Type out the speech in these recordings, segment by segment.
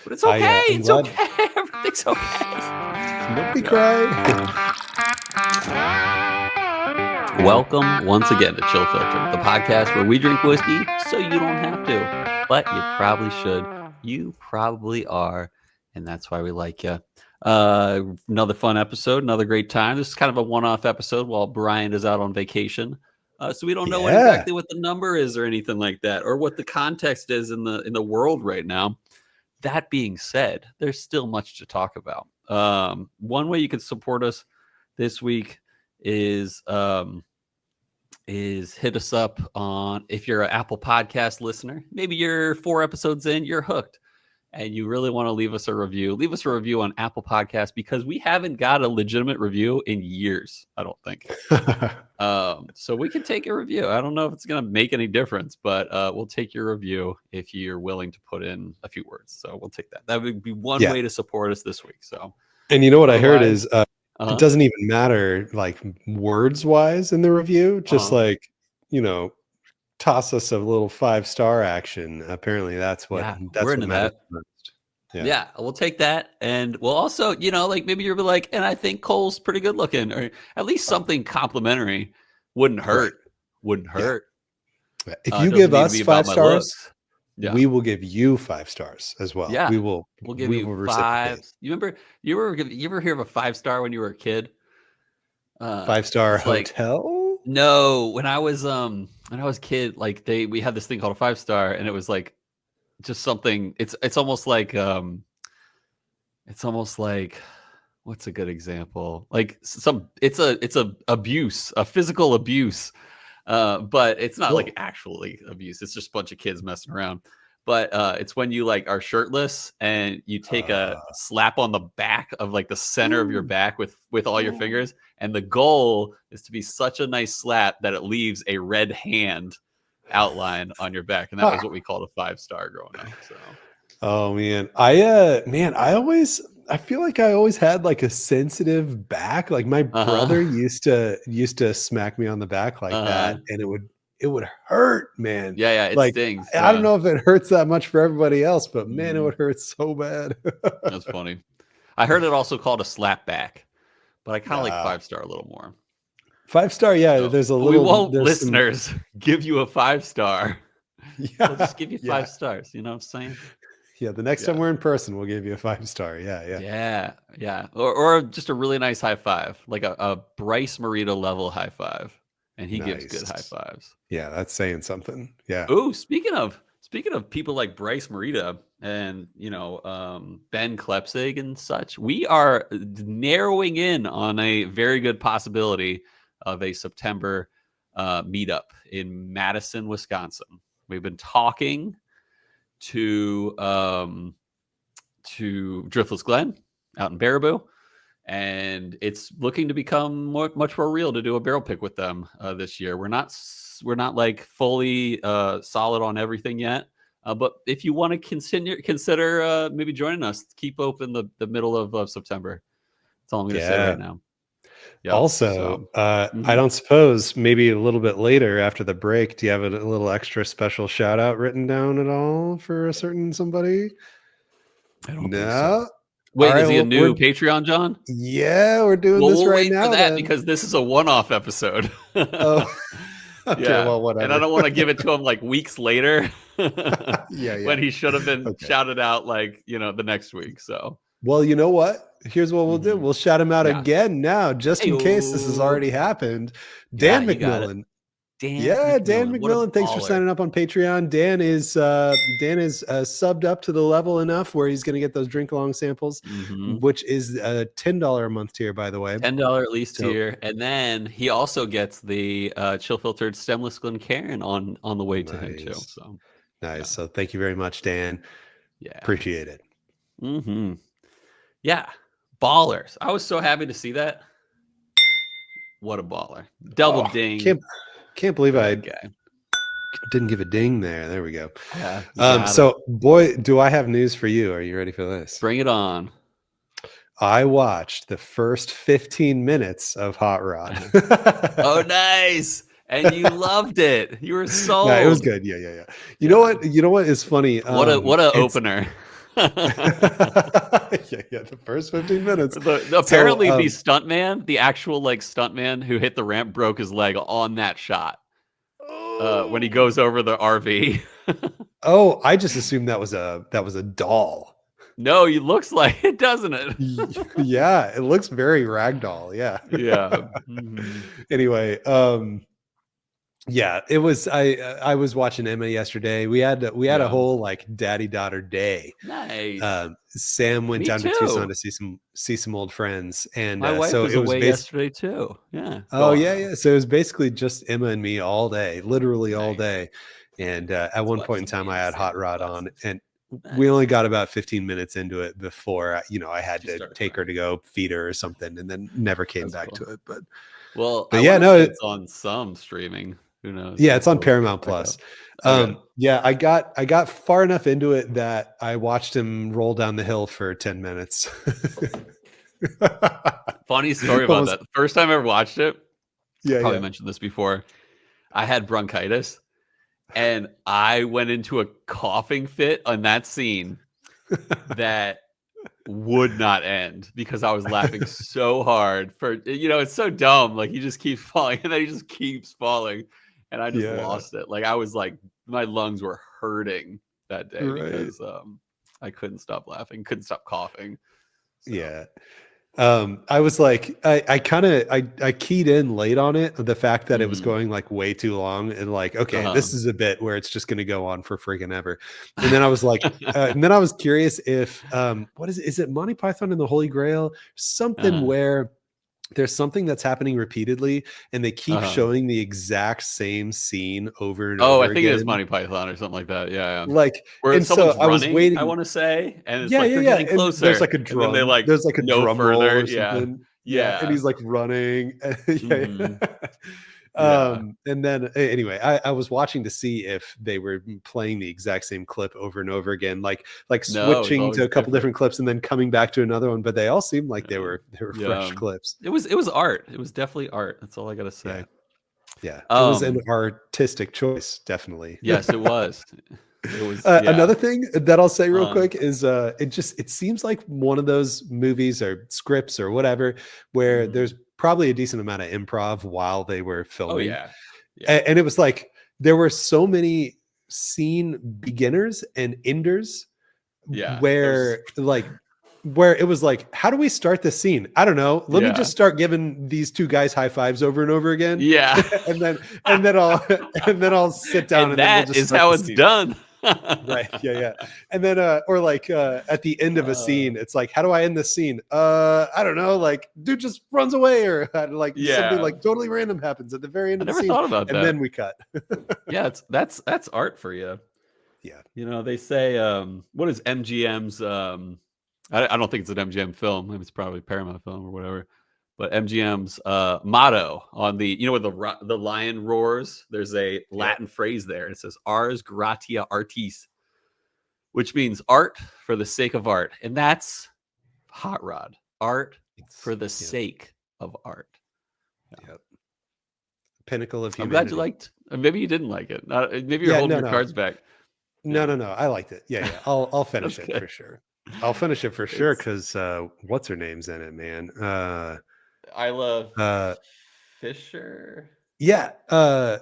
But it's okay. I'm It's glad. okay. Everything's okay. Nobody cried. Welcome once again to Chill Filter, the podcast where we drink whiskey so you don't have to, but you probably should. You probably are, and that's why we like you. Another fun episode, another great time. This is kind of a one-off episode while Bryan is out on vacation. So we don't know exactly what the number is or anything like that, or what the context is in the world right now. That being said, there's still much to talk about. One way you can support us this week is hit us up on, if you're an Apple Podcast listener, maybe you're 4 episodes in, you're hooked, and you really want to leave us a review. Leave us a review on Apple Podcasts because we haven't got a legitimate review in years, I don't think. So we can take a review. I don't know if it's going to make any difference, but we'll take your review if you're willing to put in a few words. So we'll take that. That would be one way to support us this week. So, and you know what I heard is it doesn't even matter like words wise in the review. Just like, toss us a little 5-star action. Apparently that's what we're into that. Yeah, we'll take that. And we'll also, like maybe you're like, and I think Cole's pretty good looking, or at least something complimentary wouldn't hurt. Wouldn't hurt. Yeah. If you give us 5 stars, we will give you 5 stars as well. Yeah, we'll give you 5. You ever hear of a 5-star when you were a kid? 5-star hotel? No, when I was a kid, like we had this thing called a 5-star, and it was like just something. It's almost like what's a good example? Like it's a abuse, a physical abuse, but it's not like actually abuse. It's just a bunch of kids messing around. But it's when you like are shirtless and you take a slap on the back of like the center of your back with all your fingers, and the goal is to be such a nice slap that it leaves a red hand outline on your back, and that was what we called a 5-star growing up. So, oh man, I feel like I always had like a sensitive back. Like my brother used to smack me on the back like that, and it would hurt, man. Yeah, it like, stings. I don't know if it hurts that much for everybody else, but man, it would hurt so bad. That's funny. I heard it also called a slap back, but I kind of like 5-star a little more. 5-star, yeah. So, there's a little. We won't, listeners, give you a 5-star. Yeah, we'll just give you 5 stars. You know what I'm saying? Yeah, the next time we're in person, we'll give you a 5-star. Yeah. Or just a really nice high five, like a Bryce Marita level high five, and he gives good high fives. Yeah, that's saying something. Yeah. Oh, speaking of people like Bryce Marita and Ben Klepsig and such, we are narrowing in on a very good possibility of a September meetup in Madison, Wisconsin. We've been talking to Driftless Glen out in Baraboo, and it's looking to become much more real to do a barrel pick with them this year. We're not like fully solid on everything yet, but if you want to consider maybe joining us, keep open the middle of September. That's all I'm going to say right now. Yep. Also, I don't suppose maybe a little bit later after the break, do you have a little extra special shout out written down at all for a certain somebody? I don't think so. Wait, is he a new Patreon, John? Yeah, we're doing this right now. For that because this is a one-off episode. Oh, okay, well, whatever. And I don't want to give it to him like weeks later. When he should have been shouted out like the next week. So. Well, you know what? Here's what we'll do. We'll shout him out again now, just in case this has already happened. Dan McMillan. Dan McMillan. Thanks for signing up on Patreon. Dan is subbed up to the level enough where he's going to get those drink along samples, which is a $10 a month tier, by the way. $10 at least tier, and then he also gets the chill filtered stemless Glencairn on the way to him too. So nice. So thank you very much, Dan. Yeah, appreciate it. Yeah. Ballers. I was so happy to see that. What a baller. Double ding. Can't believe I didn't give a ding there. There we go. Yeah, so boy, do I have news for you. Are you ready for this? Bring it on. I watched the first 15 minutes of Hot Rod. Oh, nice. And you loved it. You were sold. Yeah, it was good. Yeah. You know what is funny? What a opener. The first 15 minutes. Apparently, the stuntman, the actual stuntman who hit the ramp, broke his leg on that shot. When he goes over the RV. Oh, I just assumed that was a doll. No, it looks like it, doesn't it? Yeah, it looks very ragdoll. Yeah. Yeah. Mm-hmm. Anyway, yeah, it was. I was watching Emma yesterday. We had a whole daddy-daughter day. Nice. Sam went down to Tucson to see some old friends, and my wife was away yesterday too. Yeah. Oh yeah. So it was basically just Emma and me all day, literally all day. And at one point in time, I had Hot Rod on, and we only got about 15 minutes into it before I had to take her to go feed her or something, and then never came back to it. But yeah, no, it's on some streaming. Who knows? Yeah, it's on Paramount Plus. Yeah, I got far enough into it that I watched him roll down the hill for 10 minutes. Funny story about that. The first time I ever watched it, probably mentioned this before. I had bronchitis, and I went into a coughing fit on that scene that would not end because I was laughing so hard for it's so dumb. Like he just keeps falling, and then he just keeps falling, and I just lost it. Like I was like, my lungs were hurting that day because I couldn't stop laughing, couldn't stop coughing. So. Yeah. I was like, I keyed in late on it, the fact that it was going like way too long, and like, okay, this is a bit where it's just going to go on for freaking ever. And then I was like, and then I was curious if, what is it Monty Python and the Holy Grail? Something where there's something that's happening repeatedly, and they keep showing the exact same scene over and over again. I think it is Monty Python or something like that. Yeah. Like, where and someone's so I was running, waiting. I want to say, and it's they're getting closer. There's like a drum. There's like a drum roll or something. Yeah. And he's like running. And then anyway, I was watching to see if they were playing the exact same clip over and over again, like switching to a couple different clips and then coming back to another one, but they all seemed like they were fresh clips. It was art. It was definitely art. That's all I gotta say. Yeah. It was an artistic choice, definitely. Yes, it was. It was another thing that I'll say real quick is it seems like one of those movies or scripts or whatever where there's probably a decent amount of improv while they were filming. And it was like there were so many scene beginners and enders where it was like, how do we start this scene? I don't know. Let me just start giving these two guys high fives over and over again. Yeah. and then I'll sit down and that then we'll just is how it's done. Right. Yeah. And then or like at the end of a scene, it's like, how do I end this scene? I don't know, like dude just runs away, or like something like totally random happens at the very end of the scene. I never thought about that. And then we cut. Yeah, that's art for you. Yeah. They say what is MGM's I don't think it's an MGM film. It's probably Paramount film or whatever. But MGM's motto on the, when the lion roars, there's a Latin phrase there. It says "Ars gratia artis," which means art for the sake of art, and that's Hot Rod. Art for the sake of art. Yep. Pinnacle of humanity. I'm glad you liked. Maybe you didn't like it. Maybe you're holding your cards back. No. I liked it. Yeah. I'll finish it for sure. I'll finish it for sure because what's her name's in it, man? Isla Fisher. Yeah. Isla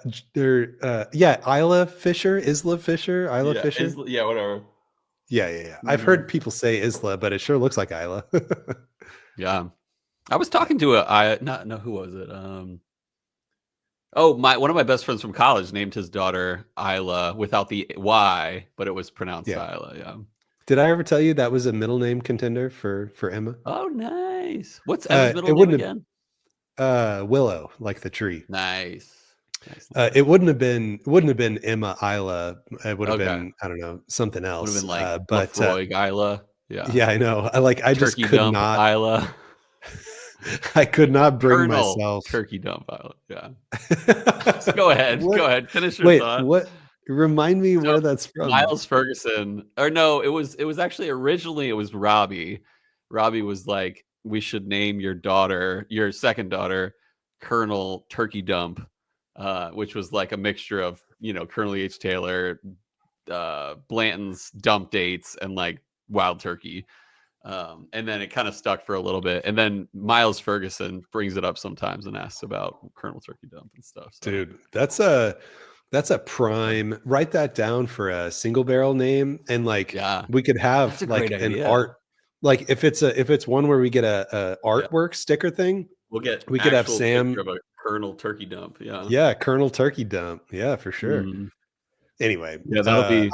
Fisher, Isla Fisher, Isla Fisher. Whatever. Yeah. I've heard people say Isla, but it sure looks like Isla. Yeah. I was talking to who was it? One of my best friends from college named his daughter Isla without the Y, but it was pronounced Isla. Yeah. Did I ever tell you that was a middle name contender for Emma? Oh, nice. What's Emma's middle name again? Willow, like the tree. Nice. It wouldn't have been Emma Isla. It would have been, I don't know, something else. Would have been like Lafroig Isla. Yeah. Yeah, I know. I just could not. Isla. I could not bring myself. Turkey dump Isla. Yeah. So go ahead. Go ahead. Finish your thought. What? Remind me where that's from. Miles Ferguson. Or no, it was actually originally it was Robbie. Robbie was like, we should name your second daughter, Colonel Turkey Dump, which was like a mixture of, Colonel H. Taylor, Blanton's dump dates, and like wild turkey. And then it kind of stuck for a little bit. And then Miles Ferguson brings it up sometimes and asks about Colonel Turkey Dump and stuff. So. Dude, that's a prime. Write that down for a single barrel name, and like we could have like an art. Like if it's one where we get a artwork sticker thing, we could have Sam of a Colonel Turkey Dump. Yeah, Colonel Turkey Dump. Yeah, for sure. Anyway, that'll be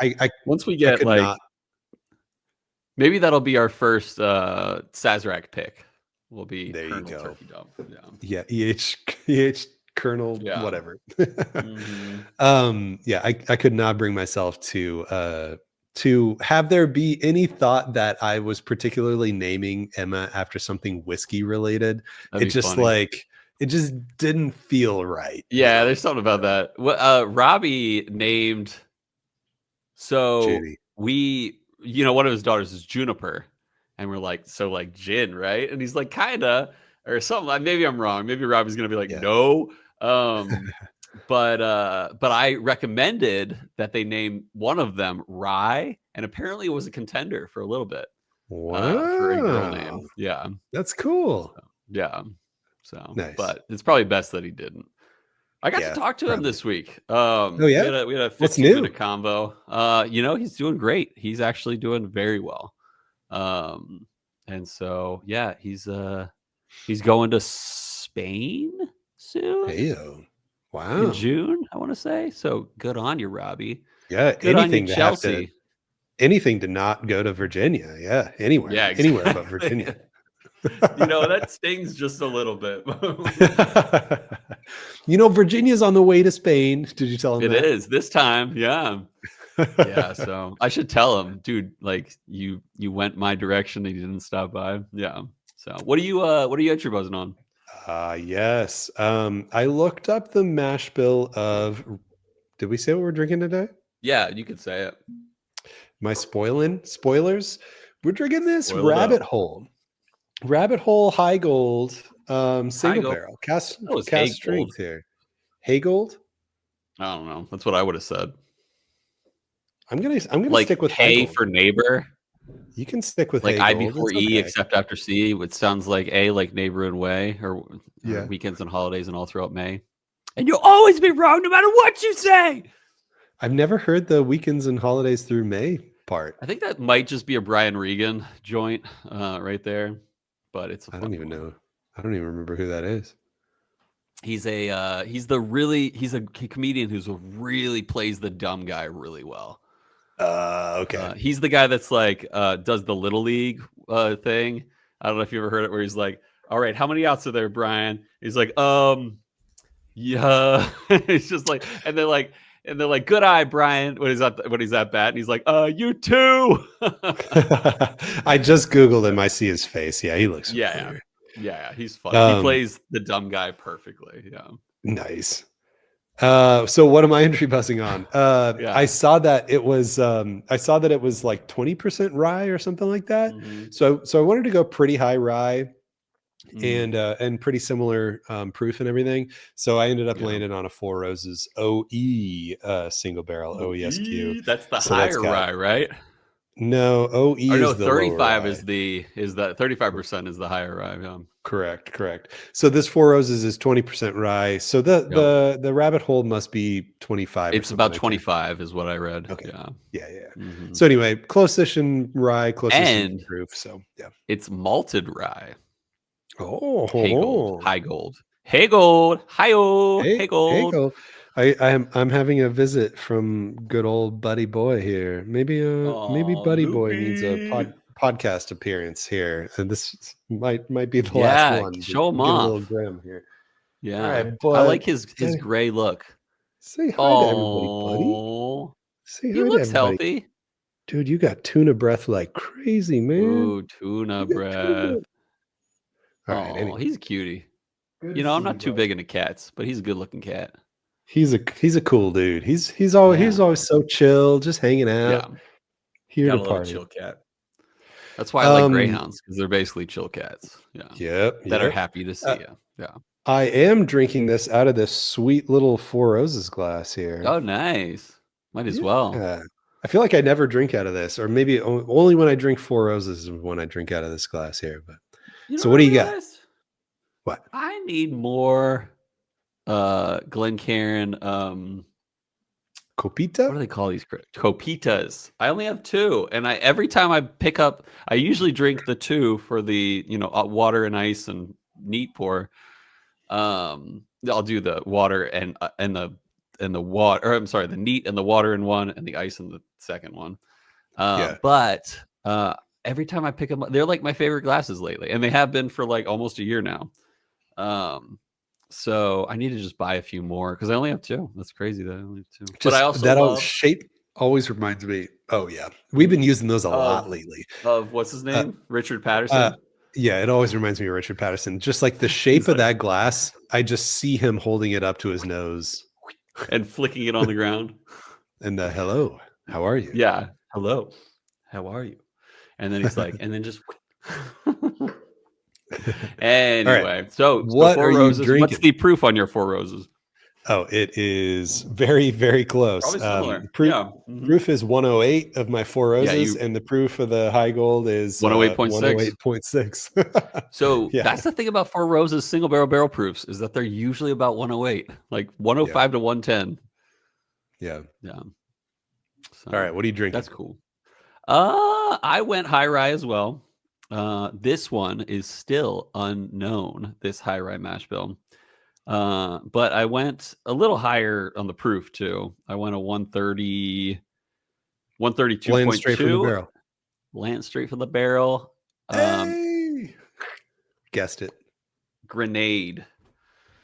once we get like maybe that'll be our first Sazerac pick. Will be there Colonel you go. Turkey Dump. Yeah, EH Colonel whatever. I could not bring myself to have there be any thought that I was particularly naming Emma after something whiskey related. It just it just didn't feel right. Yeah, there's something about that. Robbie named Judy. One of his daughters is Juniper, and we're like, so like gin, right? And he's like, kinda, or something. Maybe I'm wrong. Maybe Robbie's gonna be like, no. But I recommended that they name one of them Rye, and apparently it was a contender for a little bit. For a girl name. Yeah, that's cool. So nice. But it's probably best that he didn't. I got to talk to him this week. We had a 15-minute combo. He's doing great. He's actually doing very well. And so he's going to Spain soon. Heyo. Wow. In June, I want to say. So good on you, Robbie. Yeah, good anything on you, Chelsea. Anything to not go to Virginia. Yeah, anywhere. Yeah, exactly. Anywhere but Virginia. That stings just a little bit. Virginia's on the way to Spain. Did you tell him that? It is this time. Yeah. So I should tell him, dude, like you went my direction and you didn't stop by. Yeah. So what are you entry buzzing on? Yes. I looked up the mash bill of, did we say what we're drinking today? Yeah, you could say it. Am I spoilers? We're drinking this Rabbit Hole Heigold single barrel cast strength here. Heigold? I don't know. That's what I would have said. I'm gonna like stick with K Heigold. for neighbor. You can stick with like Heigold. I before E except after C, which sounds like A, like neighbor and way, or weekends and holidays and all throughout May. And you'll always be wrong no matter what you say. I've never heard the weekends and holidays through May part. I think that might just be a Brian Regan joint right there. But it's I don't even know. I don't even remember who that is. He's a comedian who's really plays the dumb guy really well. Okay. He's the guy that's like does the Little League thing. I don't know if you ever heard it, where he's like, all right, how many outs are there, Brian? He's like, yeah. It's just like, and they're like, good eye, Brian, when he's at bat, and he's like, you too. I just Googled him. I see his face. Yeah, he looks familiar. Yeah, he's fun. He plays the dumb guy perfectly. Yeah. Nice. So what am I entry buzzing on? I saw that it was like 20% rye or something like that. Mm-hmm. So I wanted to go pretty high rye. And pretty similar proof and everything. So I ended up landing on a Four Roses OE single barrel OESQ. That's the higher rye, right? No, OE is the 35 is the 35% is the higher rye. Yeah. Correct. So this Four Roses is 20% rye. So the Rabbit Hole must be 25. It's about 25 is what I read. Okay. Yeah. Mm-hmm. So anyway, close-ish in rye, close-ish in proof. So yeah. It's malted rye. Oh, Heigold. I'm having a visit from good old Buddy Boy here. Maybe Buddy Boy needs a podcast appearance here, and this might be the last one. Show him off. A little grim here. Yeah, right, I like his gray look. Say hi to everybody, buddy. Say hi he looks to everybody. Healthy, dude. You got tuna breath like crazy, man. Ooh, tuna breath. All right, anyway. He's a cutie. I'm not too big into cats, but he's a good-looking cat. He's a cool dude. He's always so chill, just hanging out. Yeah. Here to party. Chill cat. That's why I like greyhounds, because they're basically chill cats. Yeah. Yep. That are happy to see you. Yeah. I am drinking this out of this sweet little Four Roses glass here. Oh, nice. Might as well. I feel like I never drink out of this, or maybe only when I drink Four Roses is when I drink out of this glass here. But so what do you got? What? I need more Glencairn Copita? What do they call these? Copitas. I only have 2, and every time I pick up, I usually drink the 2 for the water and ice and neat pour. I'll do the water and the water, or I'm sorry, the neat and the water in one, and the ice in the second one. But every time I pick them up, they're like my favorite glasses lately, and they have been for like almost a year now. So I need to just buy a few more because I only have 2. That's crazy that I only have 2. But I also love shape always reminds me. Oh yeah, we've been using those a lot lately. Of what's his name? Richard Patterson. Yeah, it always reminds me of Richard Patterson. Just like the shape of that glass, I just see him holding it up to his nose and flicking it on the ground. And hello, how are you? Yeah, hello, how are you? And then he's like, and then just. Anyway, right. So what Four are Roses, you drinking? What's the proof on your Four Roses? Oh, it is very, very close. Probably similar. Proof is 108 of my Four Roses, and the proof of the Heigold is 108.6. So that's the thing about Four Roses single barrel proofs is that they're usually about 108, like 105 to 110. Yeah. So, all right, what are you drinking? That's cool. I went high rye as well. This one is still unknown, this high rye mash bill. But I went a little higher on the proof too. I went a 130, 132.2. Land straight from the barrel. Land straight from the barrel. Hey! Guessed it. Grenade.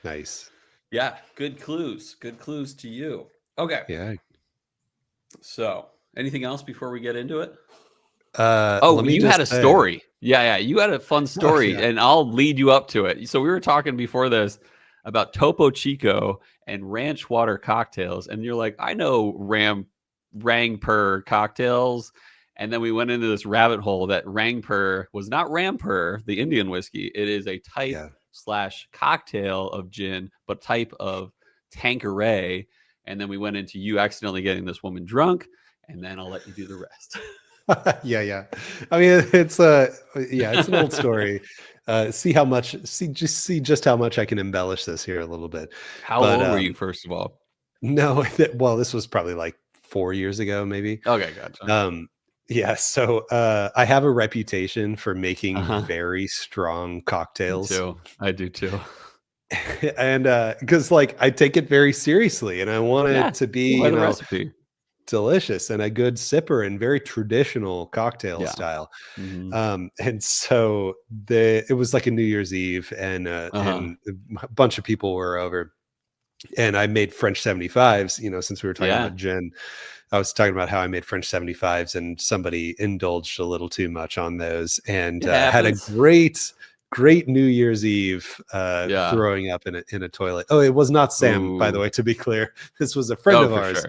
Nice. Yeah, good clues. Good clues to you. Okay. Yeah. So, anything else before we get into it? You had a story. Yeah, you had a fun story, and I'll lead you up to it. So we were talking before this about Topo Chico and ranch water cocktails, and you're like, I know Rangpur cocktails, and then we went into this rabbit hole that Rangpur was not Rampur, the Indian whiskey. It is a type / cocktail of gin, but type of Tanqueray. And then we went into you accidentally getting this woman drunk, and then I'll let you do the rest. Yeah. I mean, it's an old story. See just how much I can embellish this here a little bit. How old were you, first of all? No, well, this was probably like 4 years ago, maybe. Okay, gotcha. Yeah, so I have a reputation for making very strong cocktails. Me too. I do too. And because I take it very seriously, and I want it to be the recipe. Delicious and a good sipper and very traditional cocktail style. Mm-hmm. And so it was like a New Year's Eve, and a bunch of people were over, and I made French 75s. Since we were talking about gin, I was talking about how I made French 75s, and somebody indulged a little too much on those, and had a great New Year's Eve throwing up in a toilet. Oh, it was not Sam, by the way, to be clear. This was a friend of ours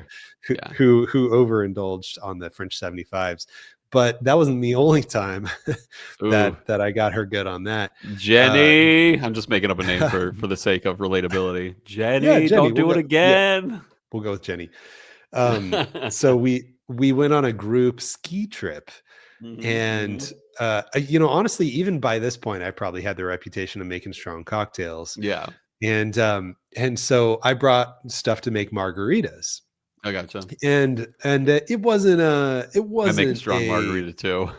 who overindulged on the French 75s. But that wasn't the only time that I got her good on that. Jenny, I'm just making up a name for the sake of relatability. Jenny, don't do it again. Yeah, we'll go with Jenny. So we went on a group ski trip. And honestly, even by this point, I probably had the reputation of making strong cocktails. Yeah. And so I brought stuff to make margaritas. I gotcha. And it wasn't I make a strong margarita too.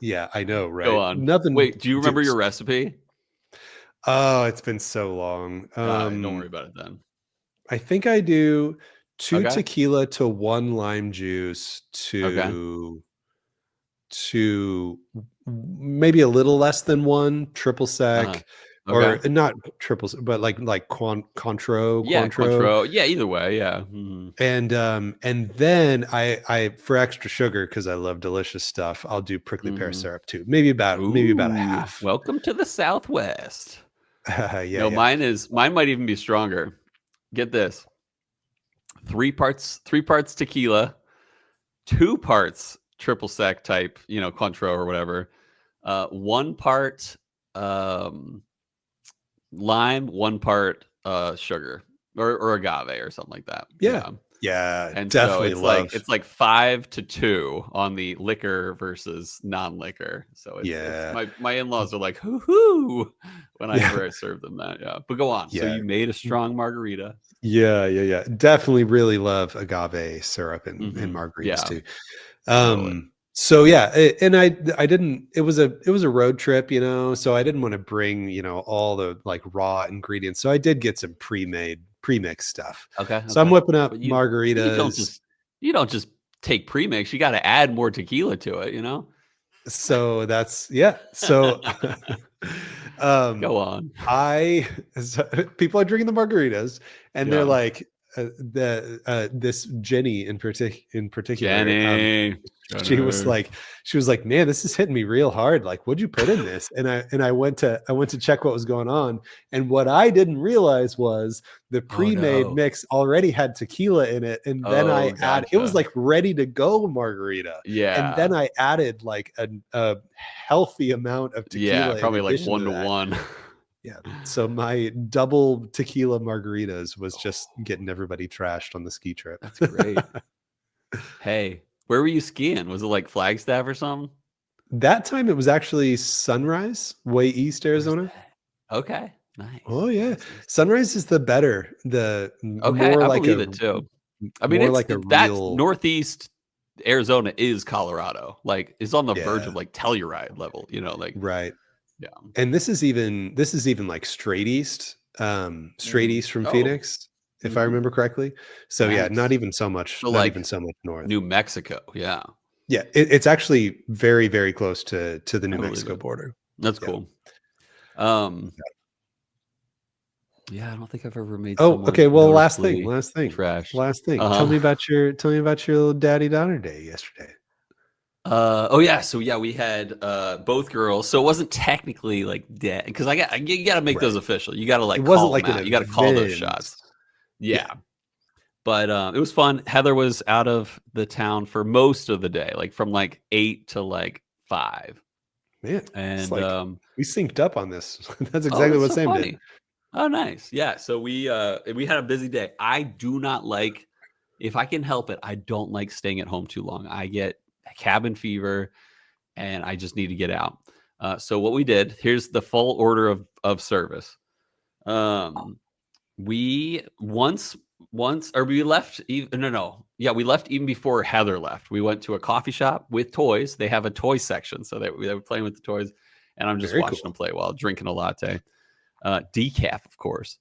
Yeah, I know, right? Go on. Nothing. Wait, do you remember your recipe? Oh, it's been so long. Don't worry about it then. I think I do 2 tequila to 1 lime juice to maybe a little less than 1 triple sec, or not triple, but like Cointreau. Cointreau. Yeah, either way, yeah. Mm-hmm. And then I for extra sugar, because I love delicious stuff, I'll do prickly pear syrup too. Maybe about a half. Welcome to the Southwest. Mine might even be stronger. Get this: 3 parts tequila, 2 parts triple sec type, Cointreau or whatever. 1 part lime, 1 part sugar or agave or something like that. Yeah. Yeah, And definitely so it's like 5-2 on the liquor versus non-liquor. So it's my in-laws are like hoo whenever I serve them that. Yeah, but go on. So you made a strong margarita. Yeah. Definitely really love agave syrup and margaritas too. Totally. So and I didn't, it was a road trip, so I didn't want to bring, all the like raw ingredients. So I did get some pre-mixed stuff. Okay. So I'm whipping up But margaritas. You don't just take pre-mix. You got to add more tequila to it, So So Go on. People are drinking the margaritas and they're like, this Jenny in particular, Jenny. she was like, man, this is hitting me real hard. Like, what'd you put in this? And I went to check what was going on. And what I didn't realize was the pre-made mix already had tequila in it. And then it was like ready to go margarita. Yeah. And then I added like a healthy amount of tequila. Yeah, probably like 1-to-1. Yeah. So my double tequila margaritas was just getting everybody trashed on the ski trip. That's great. Hey, where were you skiing? Was it like Flagstaff or something? That time it was actually Sunrise, way east Arizona. Okay. Nice. Oh yeah. Sunrise is the better. More like it too. I mean, it's like that's northeast Arizona is Colorado. Like it's on the verge of like Telluride level, like right. Yeah. And this is even like straight east from Phoenix, if I remember correctly. So not even so much, even so much north. New Mexico. Yeah. Yeah. It's actually very, very close to the New Mexico border. That's cool. Yeah, I don't think I've ever made. Okay. Well, last thing. Trash. Tell me about your little daddy-daughter day yesterday. So we had both girls, so it wasn't technically like dead because you got to make those official. You got to like, it wasn't like you got to call those shots. Yeah. But it was fun. Heather was out of the town for most of the day, like from like 8 to like 5. Man, and we synced up on this. That's exactly what Sam did. Oh, nice. Yeah. So we had a busy day. I do not like, if I can help it, I don't like staying at home too long. I get cabin fever and I just need to get out. So what we did, here's the full order of service. We left even before Heather left. We went to a coffee shop with toys. They have a toy section, so they were playing with the toys, and I'm just watching them play while drinking a latte. Decaf, of course.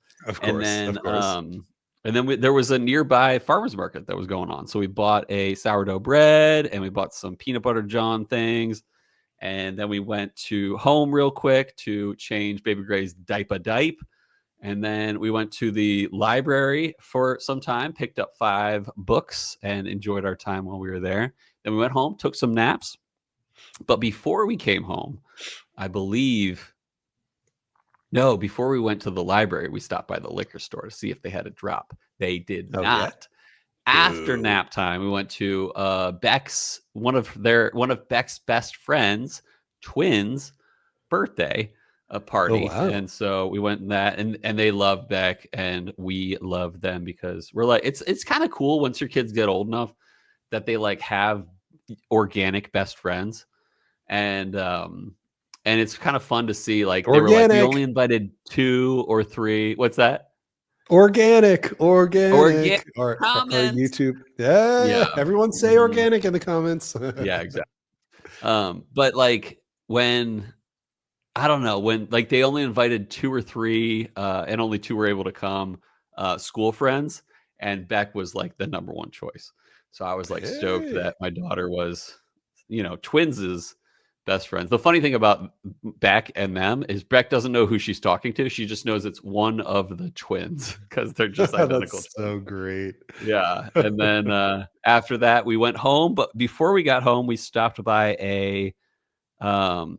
And then there was a nearby farmer's market that was going on. So we bought a sourdough bread and we bought some peanut butter John things. And then we went to home real quick to change Baby Gray's diaper. And then we went to the library for some time, picked up 5 books and enjoyed our time while we were there. Then we went home, took some naps. But before we came home, before we went to the library, we stopped by the liquor store to see if they had a drop. They did not. After nap time, we went to Beck's, one of Beck's best friends, twins' birthday party. And so we went in that, and they love Beck and we love them because we're like, it's kind of cool once your kids get old enough that they like have organic best friends. And it's kind of fun to see, like, they were like, we only invited 2 or 3. What's that? Organic or YouTube. Yeah. Everyone say organic in the comments. Yeah, exactly. But like when like they only invited 2 or 3 and only 2 were able to come, school friends, and Beck was like the number 1 choice. So I was like stoked that my daughter was, twins' best friends. The funny thing about Beck and them is Beck doesn't know who she's talking to. She just knows it's one of the twins because they're just identical. That's so great. Yeah. And then after that, we went home. But before we got home, we stopped by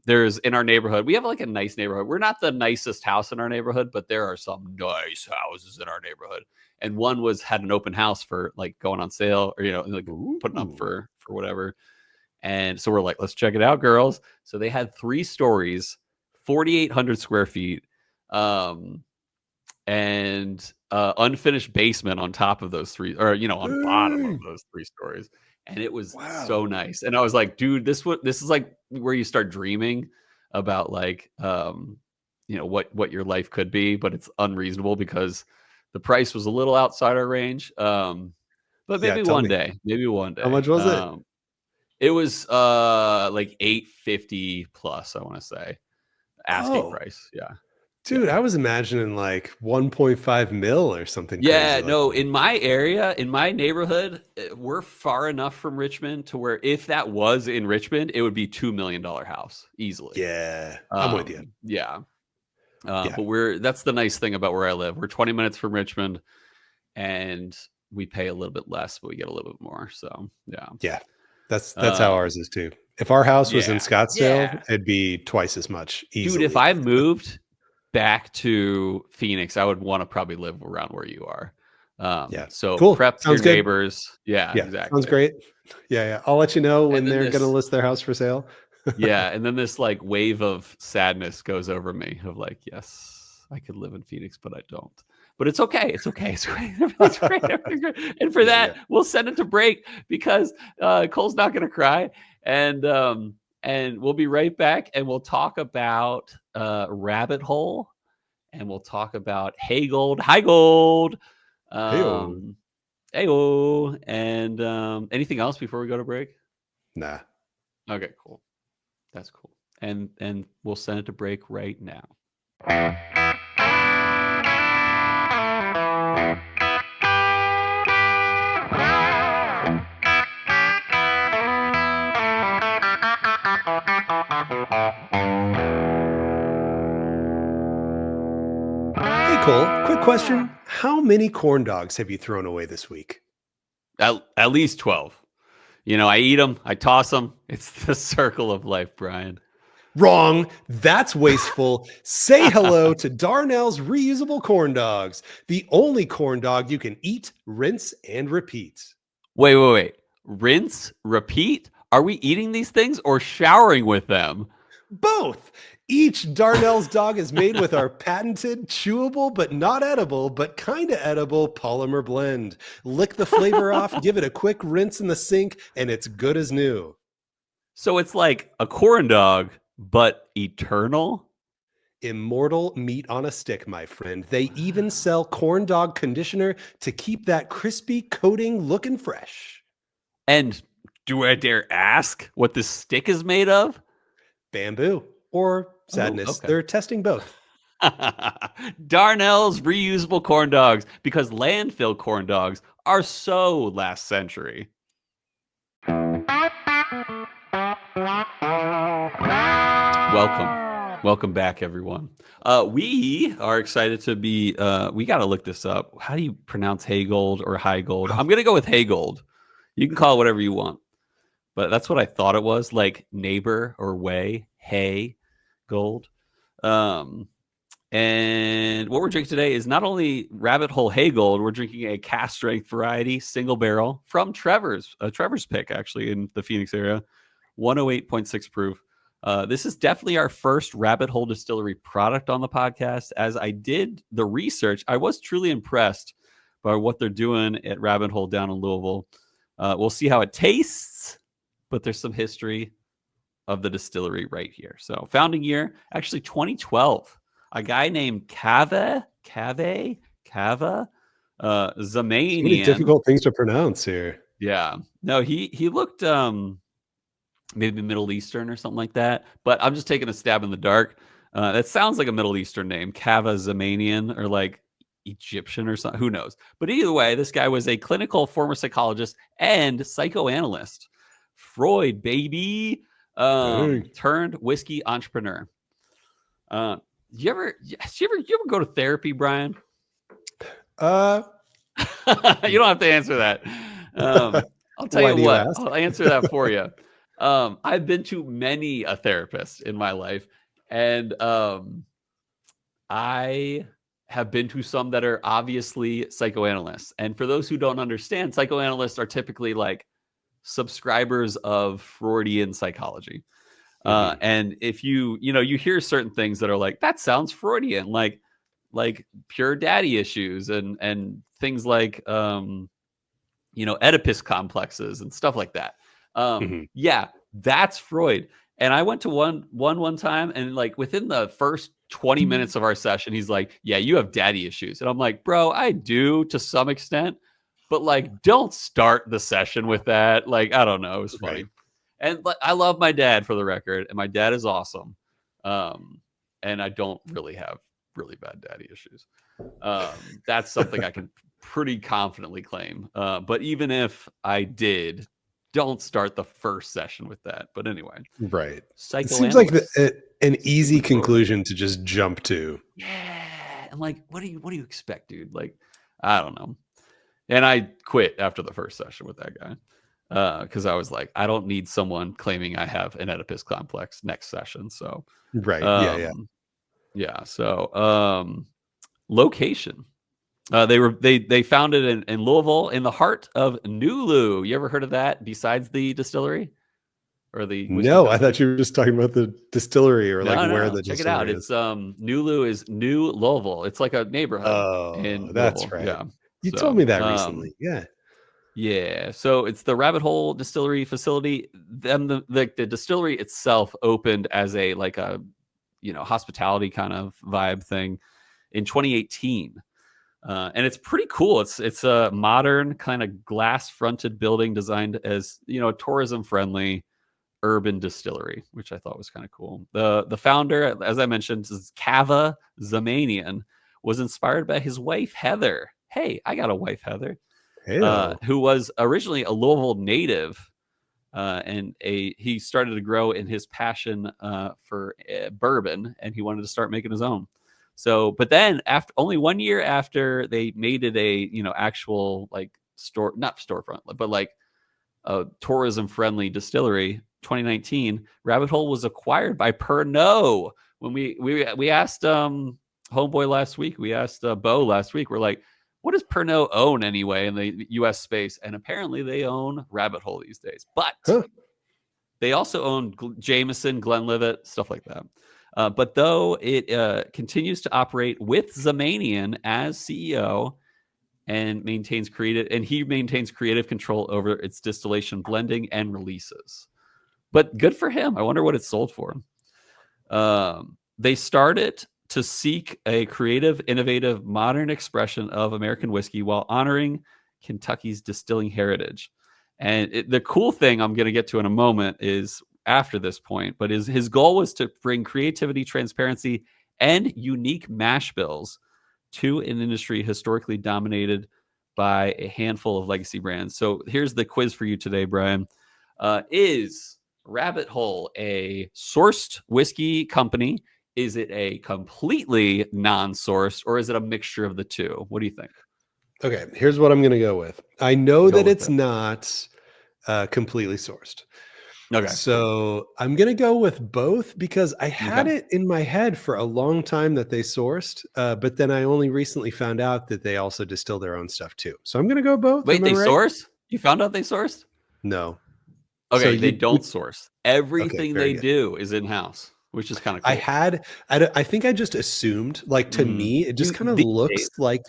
there's in our neighborhood. We have like a nice neighborhood. We're not the nicest house in our neighborhood, but there are some nice houses in our neighborhood. And one had an open house for like going on sale or, like putting up for whatever. And so we're like, let's check it out, girls. So they had 3 stories, 4,800 square feet. And and unfinished basement on top of those 3, or on bottom of those 3 stories. And it was so nice. And I was like, dude, this is like where you start dreaming about like what your life could be, but it's unreasonable because the price was a little outside our range. But maybe one day. How much was it? It was like $850 plus, I want to say. Asking price. Yeah. Dude, I was imagining like 1.5 mil or something crazy. No, in my area, in my neighborhood, we're far enough from Richmond to where if that was in Richmond, it would be $2 million house easily. Yeah, I'm with you. Yeah. But that's the nice thing about where I live. We're 20 minutes from Richmond and we pay a little bit less, but we get a little bit more. So yeah, that's how ours is too. If our house was in Scottsdale, it'd be twice as much. Easily. Dude, if I moved back to Phoenix, I would want to probably live around where you are. So cool. Prep Sounds your good. neighbors. Yeah, exactly. Sounds great. Yeah. I'll let you know when they're going to list their house for sale. Yeah. And then this like wave of sadness goes over me of like, yes, I could live in Phoenix, but I don't. But it's okay. It's okay. It's great. Everything's great. Everything's great. And for that, we'll send it to break because Cole's not going to cry. And we'll be right back and we'll talk about Rabbit Hole and we'll talk about Heigold. Heyo. And anything else before we go to break? Nah. Okay, cool. That's cool. And we'll send it to break right now. Hey, Cole, quick question. How many corn dogs have you thrown away this week? At least 12. I eat them. I toss them. It's the circle of life, Brian. Wrong. That's wasteful. Say hello to Darnell's reusable corn dogs. The only corn dog you can eat, rinse, and repeat. Wait. Rinse, repeat? Are we eating these things or showering with them? Both. Each Darnell's dog is made with our patented, chewable, but not edible, but kind of edible polymer blend. Lick the flavor off, give it a quick rinse in the sink, and it's good as new. So it's like a corn dog, but eternal? Immortal meat on a stick, my friend. They even sell corn dog conditioner to keep that crispy coating looking fresh. And do I dare ask what this stick is made of? Bamboo or sadness. Okay. They're testing both. Darnell's reusable corn dogs, because landfill corn dogs are so last century. Welcome back, everyone. We are excited to be, we got to look this up. How do you pronounce Heigold or Heigold? I'm going to go with Heigold. You can call it whatever you want, but that's what I thought it was, like neighbor or way, hay, gold. And what we're drinking today is not only Rabbit Hole Heigold, we're drinking a cask strength variety single barrel from Trevor's pick, actually, in the Phoenix area, 108.6 proof. This is definitely our first Rabbit Hole Distillery product on the podcast. As I did the research, I was truly impressed by what they're doing at Rabbit Hole down in Louisville. We'll see how it tastes, but there's some history of the distillery right here. So founding year, actually 2012. A guy named Kava Zamanian. Many difficult things to pronounce here. Yeah. No, he looked maybe Middle Eastern or something like that. But I'm just taking a stab in the dark. That sounds like a Middle Eastern name, Kava Zamanian, or like Egyptian or something. Who knows? But either way, this guy was a clinical former psychologist and psychoanalyst. Freud, baby. Turned whiskey entrepreneur. You ever go to therapy, Brian? You don't have to answer that. I'll tell you what. I'll answer that for you. I've been to many a therapist in my life, and I have been to some that are obviously psychoanalysts. And for those who don't understand, psychoanalysts are typically like subscribers of Freudian psychology. And if you hear certain things that are like, that sounds Freudian, like like pure daddy issues and things like Oedipus complexes and stuff like that. Yeah, that's Freud. And I went to one time, and like within the first 20 minutes of our session, he's like, yeah, you have daddy issues. And I'm like, bro, I do to some extent, but like, don't start the session with that. Like, I don't know. It was funny. Right. And I love my dad, for the record, and my dad is awesome. And I don't really have really bad daddy issues. That's something I can pretty confidently claim. But even if I did, don't start the first session with that. But anyway, right. It seems like an easy conclusion to just jump to. Yeah. And like, what do you expect, dude? Like, I don't know. And I quit after the first session with that guy. Because I was like, I don't need someone claiming I have an Oedipus complex next session. So right. Yeah. So location. They found it in Louisville, in the heart of Nulu. You ever heard of that besides the distillery? Or the No, company? I thought you were just talking about the distillery or where the check it out. It's Nulu is New Louisville. It's like a neighborhood. Oh, that's right. Yeah. You told me that recently. Yeah. Yeah. So it's the Rabbit Hole Distillery facility. The distillery itself opened as a hospitality kind of vibe thing in 2018. And it's pretty cool. It's a modern kind of glass fronted building designed as, a tourism friendly urban distillery, which I thought was kind of cool. The founder, as I mentioned, is Kava Zamanian, was inspired by his wife, Heather. Hey, I got a wife, Heather, who was originally a Louisville native. And he started to grow in his passion for bourbon, and he wanted to start making his own. So, but then after only 1 year after they made it a, actual like store, not storefront, but like a tourism friendly distillery, 2019, Rabbit Hole was acquired by Pernod. When we asked Homeboy last week, we asked Bo last week, we're like, what does Pernod own anyway in the US space? And apparently they own Rabbit Hole these days, but they also own Jameson, Glenlivet, stuff like that. But though it continues to operate with Zamanian as CEO and he maintains creative control over its distillation, blending, and releases. But good for him. I wonder what it sold for. They started to seek a creative, innovative, modern expression of American whiskey while honoring Kentucky's distilling heritage. And the cool thing I'm going to get to in a moment is after this point, but his goal was to bring creativity, transparency, and unique mash bills to an industry historically dominated by a handful of legacy brands. So here's the quiz for you today, Brian. Is Rabbit Hole a sourced whiskey company? Is it a completely non-sourced, or is it a mixture of the two? What do you think? Okay, here's what I'm going to go with. I know that it's not completely sourced. Okay. So I'm going to go with both because I had it in my head for a long time that they sourced, but then I only recently found out that they also distill their own stuff too. So I'm going to go both. Wait, they source? You found out they sourced? No. Okay, so they don't source. Everything they do is in-house, which is kind of cool. I think I just assumed, like, to me, it just kind of looks like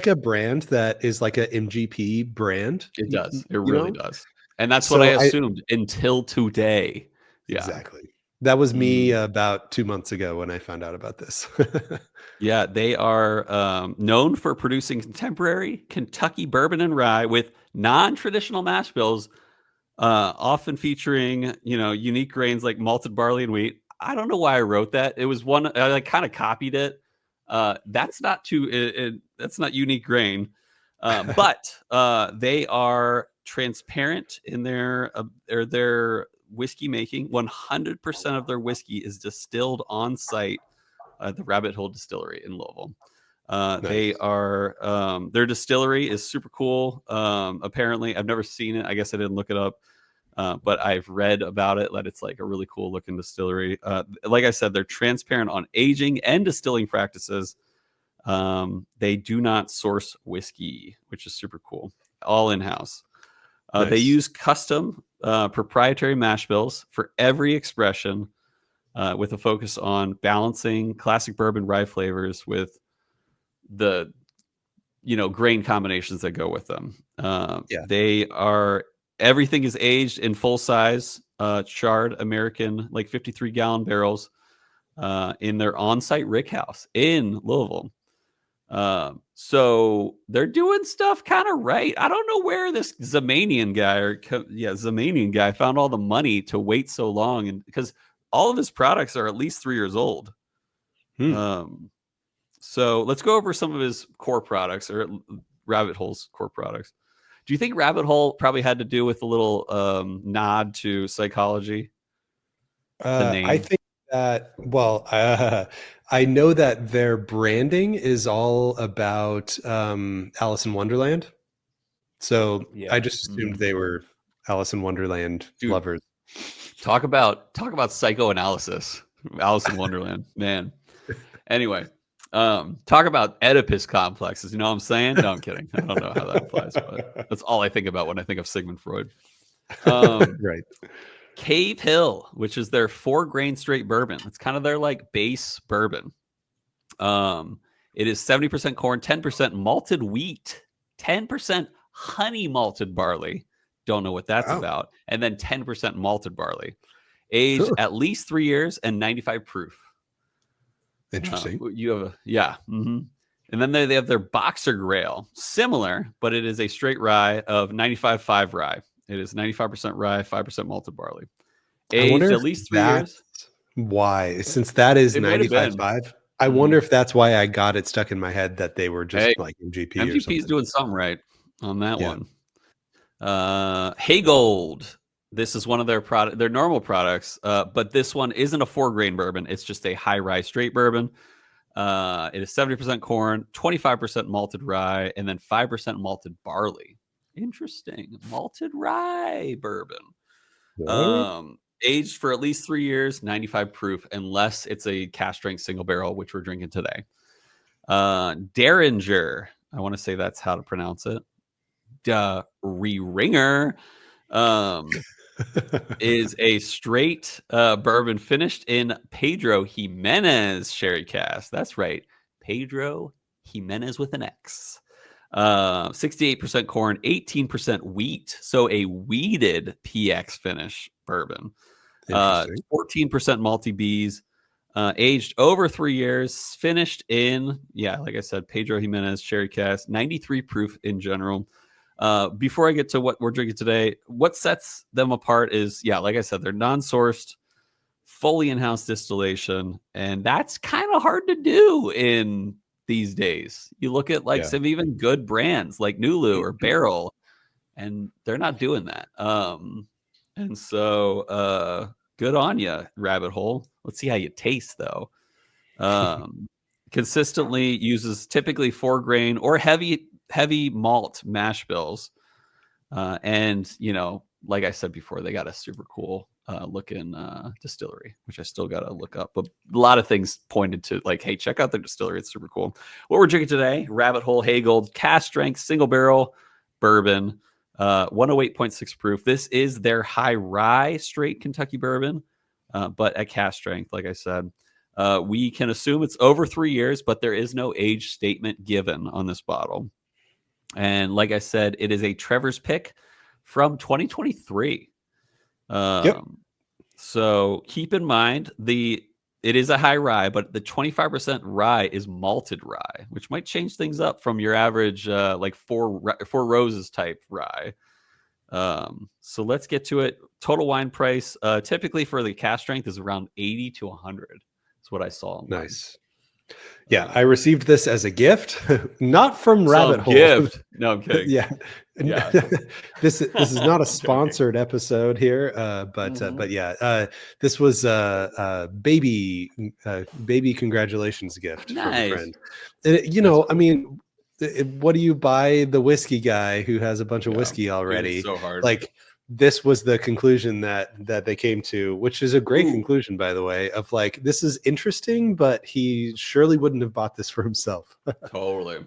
a brand that is like a MGP brand. It does. It really does. And that's what I assumed until today. Yeah. Exactly. That was me about 2 months ago when I found out about this. Yeah, they are known for producing contemporary Kentucky bourbon and rye with non-traditional mash bills, often featuring, unique grains like malted barley and wheat. I don't know why I wrote that. It was one, I kind of copied it. That's not that's not unique grain. But they are transparent in their whiskey making. 100% of their whiskey is distilled on site at the Rabbit Hole Distillery in Louisville. Nice. They are their distillery is super cool. Apparently, I've never seen it. I guess I didn't look it up, but I've read about it. That it's like a really cool looking distillery. Like I said, they're transparent on aging and distilling practices. They do not source whiskey, which is super cool. All in house. Nice. They use custom proprietary mash bills for every expression. with a focus on balancing classic bourbon rye flavors with the grain combinations that go with them. They are, everything is aged in full size charred American, like 53-gallon barrels in their on-site rick house in Louisville. So they're doing stuff kind of right. I don't know where this Zamanian guy found all the money to wait so long, and because all of his products are at least 3 years old. So let's go over some of his core products, or Rabbit Hole's core products. Do you think Rabbit Hole probably had to do with a little nod to psychology? The name? I think that, well, I know that their branding is all about Alice in Wonderland. So I just assumed they were Alice in Wonderland lovers. Talk about psychoanalysis. Alice in Wonderland, man. Anyway, talk about Oedipus complexes. You know what I'm saying? No, I'm kidding. I don't know how that applies, but that's all I think about when I think of Sigmund Freud. Right. Cave Hill, which is their 4-grain straight bourbon. It's kind of their like base bourbon. It is 70% corn, 10% malted wheat, 10% honey malted barley. Don't know what that's about. And then 10% malted barley. Aged at least 3 years and 95 proof. Interesting. You have and then they have their Boxer Grail, similar, but it is a straight rye of 95.5 rye. It is 95% rye, 5% malted barley. Aged at least 3 years. Why? Since that is 95.5, I wonder if that's why I got it stuck in my head that they were just like MGP or something. MGP's doing something right on that one. Heigold. This is one of their normal products, but this one isn't a 4-grain bourbon. It's just a high rye straight bourbon. It is 70% corn, 25% malted rye, and then 5% malted barley. Interesting. Malted rye bourbon. Aged for at least 3 years, 95 proof, unless it's a cask strength single barrel, which we're drinking today. Derringer. I want to say that's how to pronounce it. Ringer. Is a straight bourbon finished in Pedro Jimenez sherry cask. That's right. Pedro Jimenez with an X. 68% corn, 18% wheat. So a wheated PX finish bourbon. 14% malty bees. Aged over 3 years. Finished in, like I said, Pedro Jimenez sherry cask. 93 proof in general. Before I get to what we're drinking today, what sets them apart is, like I said, they're non-sourced, fully in-house distillation, and that's kind of hard to do in these days. You look at some even good brands like Nulu or Barrel, and they're not doing that. And so good on you, Rabbit Hole. Let's see how you taste, though. Consistently uses typically 4-grain or heavy malt mash bills. And, like I said before, they got a super cool looking distillery, which I still got to look up. But a lot of things pointed to like, hey, check out the distillery. It's super cool. What we're drinking today, Rabbit Hole Heigold cask strength single barrel bourbon, 108.6 proof. This is their high rye straight Kentucky bourbon, but at cask strength, like I said. We can assume it's over 3 years, but there is no age statement given on this bottle. And like I said, it is a Trevor's pick from 2023. So keep in mind, it is a high rye, but the 25% rye is malted rye, which might change things up from your average like four roses type rye. So let's get to it. Total wine price, typically for the cask strength, is around 80 to 100. That's what I saw online. Nice. Yeah, I received this as a gift, not from Rabbit Hole. Gift. No, I'm kidding. This is not a sponsored episode here, but this was a baby congratulations gift from a friend. And I mean, what do you buy the whiskey guy who has a bunch of whiskey already? It's so hard. Like, this was the conclusion that they came to, which is a great conclusion, by the way, of like, this is interesting, but he surely wouldn't have bought this for himself. Totally.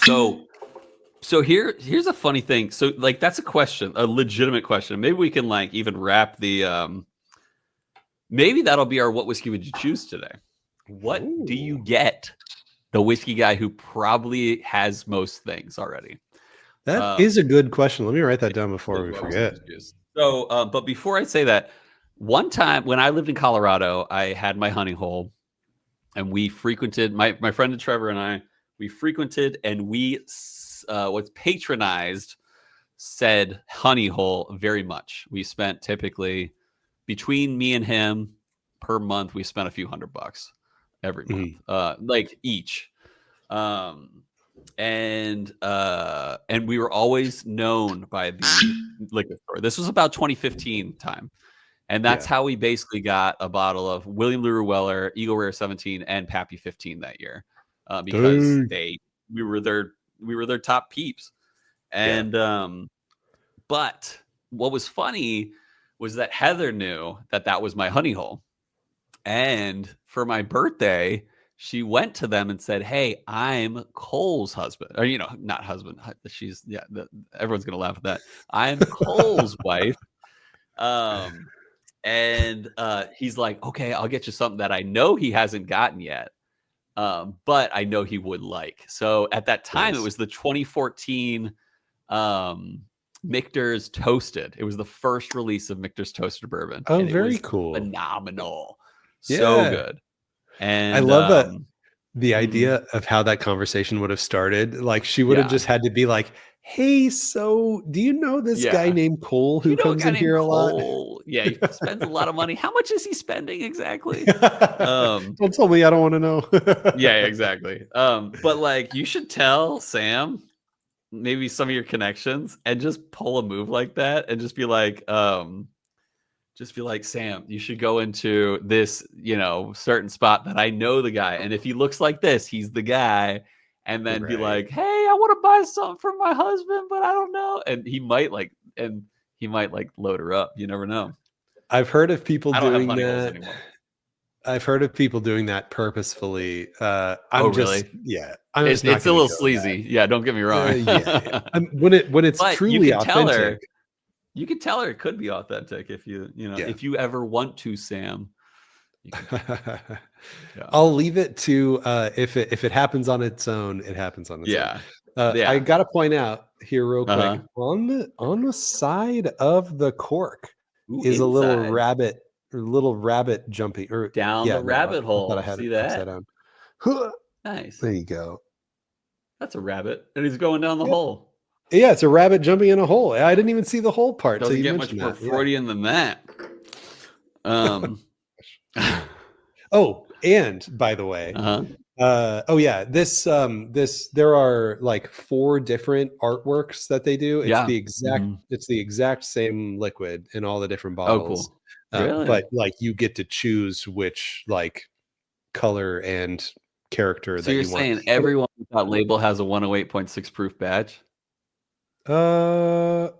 So here's a funny thing. So like, that's a question, a legitimate question. Maybe we can like even wrap the Maybe that'll be our what whiskey would you choose today. What do you get the whiskey guy who probably has most things already? That is a good question. Let me write that down before we forget. So, but before I say that, one time when I lived in Colorado, I had my honey hole, and we frequented, my friend and Trevor and I, we frequented and we was patronized said honey hole very much. We spent typically between me and him per month, we spent a few $100 every month, like each. And we were always known by the liquor store. This was about 2015 time. And that's how we basically got a bottle of William LaRue Weller, Eagle Rare 17, and Pappy 15 that year, because we were their top peeps. And but what was funny was that Heather knew that was my honey hole, and for my birthday, she went to them and said, "Hey, I'm Cole's husband," or not husband. She's everyone's gonna laugh at that. I'm Cole's wife. And he's like, "Okay, I'll get you something that I know he hasn't gotten yet, but I know he would like." So at that time, it was the 2014 Michter's Toasted. It was the first release of Michter's Toasted Bourbon. Oh, very cool. Phenomenal. So good. And I love that. The idea of how that conversation would have started, like she would have just had to be like, "Hey, so do you know this guy named Cole who comes in here a lot?" Yeah, he spends a lot of money. How much is he spending exactly? Don't tell me, I don't want to know. Yeah, exactly. But like, you should tell Sam maybe some of your connections and just pull a move like that and just be like, Sam, you should go into this, certain spot that I know the guy. And if he looks like this, he's the guy. And then be like, "Hey, I want to buy something for my husband, but I don't know." And he might load her up. You never know. I've heard of people doing that. I've heard of people doing that purposefully. Really? Yeah. It's a little sleazy. Yeah, don't get me wrong. When it's truly authentic. You can tell her it could be authentic if if you ever want to, Sam. I'll leave it to if it happens on its own, it happens on its own. I got to point out here real quick, on the side of the cork is a little rabbit jumping down the rabbit hole. I had See that? Nice. There you go. That's a rabbit, and he's going down the hole. Yeah, it's a rabbit jumping in a hole. I didn't even see the hole part. Doesn't get much more Freudian than that. Oh, and by the way, this there are like 4 different artworks that they do. It's the exact same liquid in all the different bottles. Oh, cool. Really? But like you get to choose which like color and character that you want. So you're saying everyone with that label has a 108.6 proof badge? So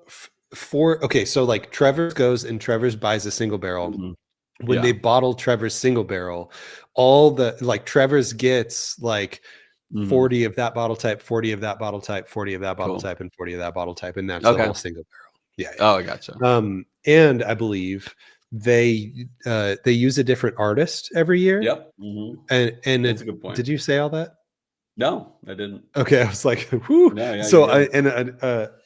like Trevor's goes and Trevor's buys a single barrel. When they bottle Trevor's single barrel, all the like Trevor's gets like 40 of that bottle type, 40 of that bottle type, 40 of that bottle type, and 40 of that bottle type, and that's the whole single barrel. Yeah. Oh, I gotcha. And I believe they use a different artist every year. Yep. And that's a good point. Did you say all that? No, I didn't. Okay, I was like, whoo. No, so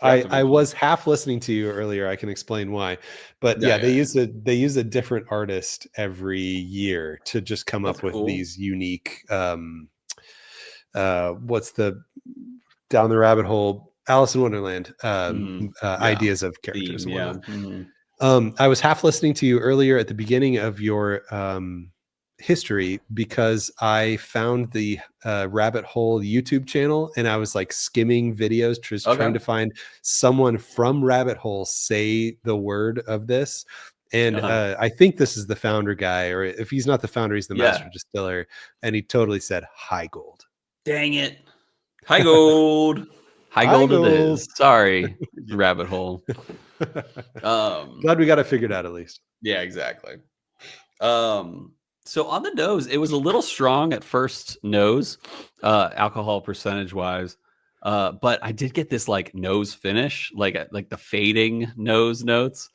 I was half listening to you earlier. I can explain why, but they use a different artist every year to just come up with these unique. What's the down the rabbit hole? Alice in Wonderland ideas of characters. I was half listening to you earlier at the beginning of your history because I found the Rabbit Hole YouTube channel and I was like skimming videos trying to find someone from Rabbit Hole say the word of this. And I think this is the founder guy, or if he's not the founder, he's the master distiller. And he totally said Heigold. Dang it. Heigold. Heigold it is. Sorry, Rabbit Hole. Glad we got it figured out at least. Yeah, exactly. So on the nose, it was a little strong at first nose, alcohol percentage wise. But I did get this like nose finish, like the fading nose notes.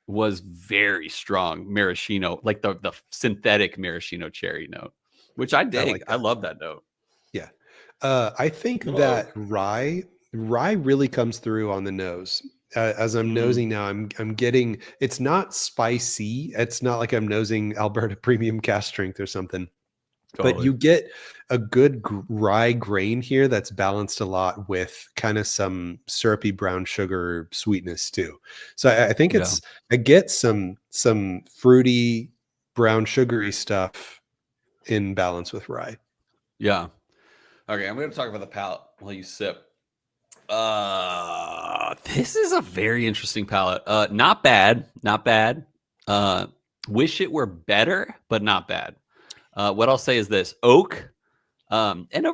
was very strong maraschino, like the synthetic maraschino cherry note, which I dig. I love that note. Yeah. I think that rye really comes through on the nose. As I'm nosing now, I'm getting, it's not spicy. It's not like I'm nosing Alberta Premium Cask Strength or something. Totally. But you get a good rye grain here that's balanced a lot with kind of some syrupy brown sugar sweetness too. So I think I get some fruity brown sugary stuff in balance with rye. Yeah. Okay, I'm going to talk about the palate while you sip. This is a very interesting palate. Not bad. Wish it were better, but not bad. What I'll say is this: oak, and a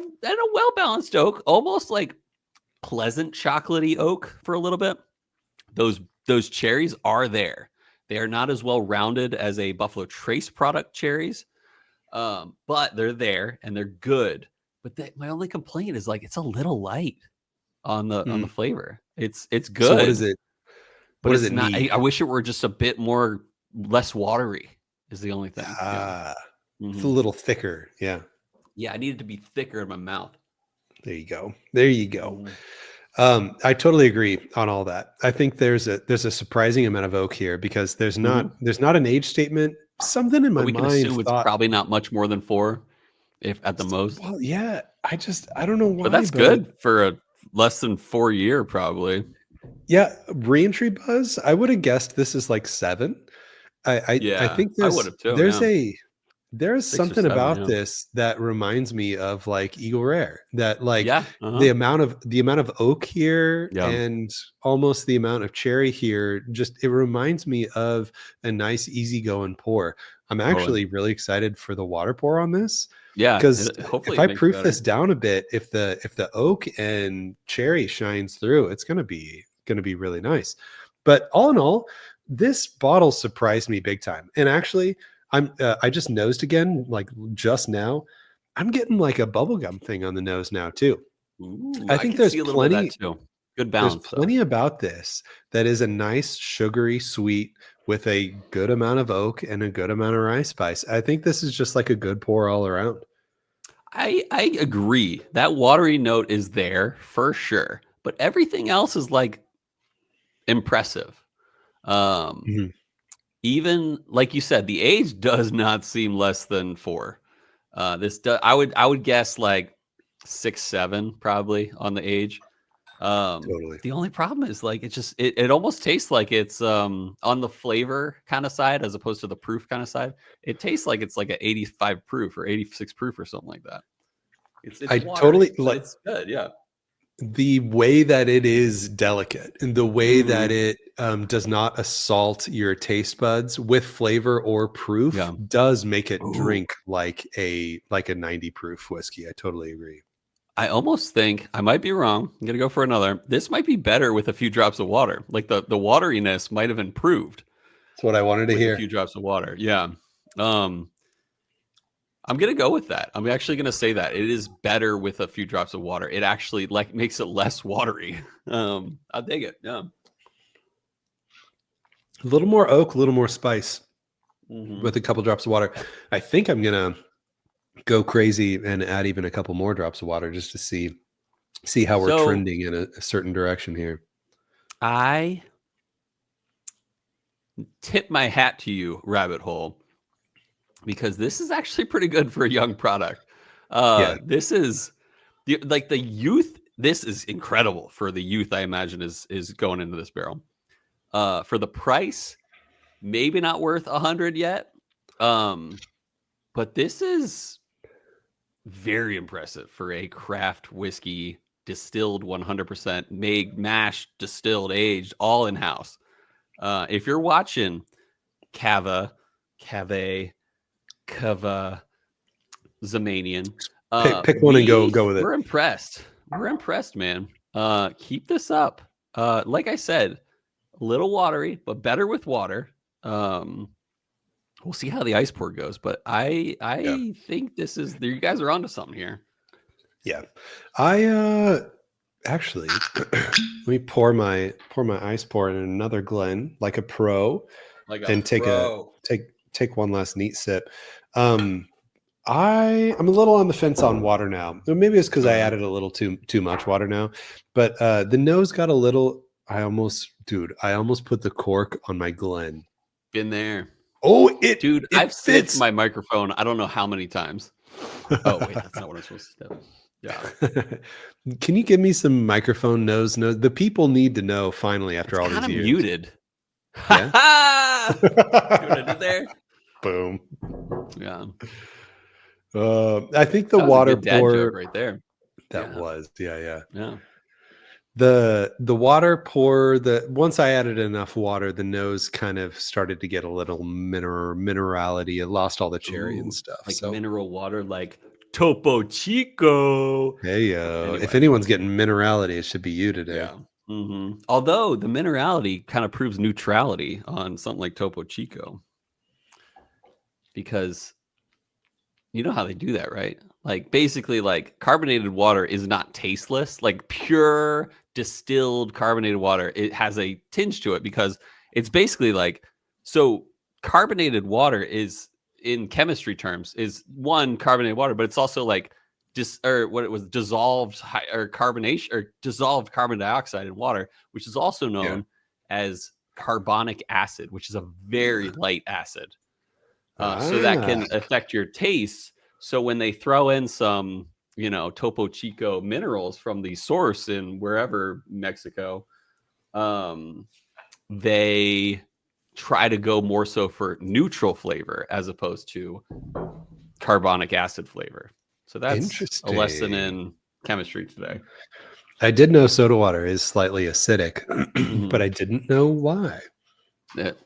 well balanced oak, almost like pleasant chocolatey oak for a little bit. Those cherries are there. They are not as well rounded as a Buffalo Trace product cherries, but they're there and they're good. But my only complaint is like it's a little light on the flavor. It's good. So what is it? But it's not. I wish it were just a bit less watery. Is the only thing. It's a little thicker. Yeah. Yeah, I need it to be thicker in my mouth. There you go. I totally agree on all that. I think there's a surprising amount of oak here because there's not an age statement. Something in my mind. We can assume it's probably not much more than 4, if at the most. Well, yeah. I don't know why. But that's good for a less than 4 year, probably. Yeah, reentry buzz. I would have guessed this is like 7. I think I would have too. There's something about this that reminds me of like Eagle Rare, that like the amount of oak here and almost the amount of cherry here, just it reminds me of a nice easygoing pour. I'm actually really excited for the water pour on this. Yeah, because if I proof this down a bit, if the oak and cherry shines through, it's gonna be really nice. But all in all, this bottle surprised me big time. And actually, I just nosed again, like just now. I'm getting like a bubblegum thing on the nose now too. Ooh, I think there's plenty too. Good balance. There's plenty about this that is a nice sugary sweet with a good amount of oak and a good amount of rye spice. I think this is just like a good pour all around. I agree. That watery note is there for sure, but everything else is like impressive. Even like you said, the age does not seem less than 4. I would guess like 6, 7 probably on the age. Totally. The only problem is like it almost tastes like it's on the flavor kind of side as opposed to the proof kind of side. It tastes like it's like an 85 proof or 86 proof or something like that. It's totally like it's good, yeah. The way that it is delicate and the way that it does not assault your taste buds with flavor or proof does make it drink like a 90 proof whiskey. I totally agree. I almost think, I might be wrong, I'm gonna go for another. This might be better with a few drops of water. Like the wateriness might have improved. That's what I wanted to hear. A few drops of water. Yeah. I'm going to go with that. I'm actually going to say that it is better with a few drops of water. It actually like makes it less watery. I'll dig it. Yeah. A little more oak, a little more spice with a couple drops of water. I think I'm going to go crazy and add even a couple more drops of water just to see how we're trending in a certain direction here. I tip my hat to you, Rabbit Hole, because this is actually pretty good for a young product. This is like the youth. This is incredible for the youth. I imagine is going into this barrel. For the price, maybe not worth 100 yet. But this is very impressive for a craft whiskey, distilled 100%, made, mashed, distilled, aged, all in house. If you're watching Cava, Zamanian, pick one and go with it. We're impressed. We're impressed, man. Keep this up. Like I said, a little watery, but better with water. We'll see how the ice pour goes, but I think this is, you guys are onto something here. Yeah. Actually, let me pour my ice pour in another Glen like a pro, and take one last neat sip. I'm a little on the fence on water now. Maybe it's because I added a little too much water now, but the nose got a little. I almost put the cork on my Glen. Been there. Oh, I've sniffed my microphone. I don't know how many times. Oh wait, that's not what I'm supposed to do. Yeah. Can you give me some microphone nose? The people need to know finally after all these years. Muted. Yeah. See what I did there? Boom. Yeah. I think the water pour right there. That was yeah. The water pour, once I added enough water, the nose kind of started to get a little minerality. It lost all the cherry and stuff. Like mineral water, like Topo Chico. Hey yo, anyway. If anyone's getting minerality, it should be you today. Yeah. Mm-hmm. Although the minerality kind of proves neutrality on something like Topo Chico, because you know how they do that, right? Like basically, like carbonated water is not tasteless. Like pure distilled carbonated water, it has a tinge to it because it's basically like, so carbonated water is, in chemistry terms, is one, carbonated water, but it's also like dissolved or carbonation or dissolved carbon dioxide in water, which is also known as carbonic acid, which is a very light acid. So that can affect your taste. So when they throw in some, Topo Chico minerals from the source in wherever Mexico, they try to go more so for neutral flavor as opposed to carbonic acid flavor. So that's a lesson in chemistry today. I did know soda water is slightly acidic, but I didn't know why.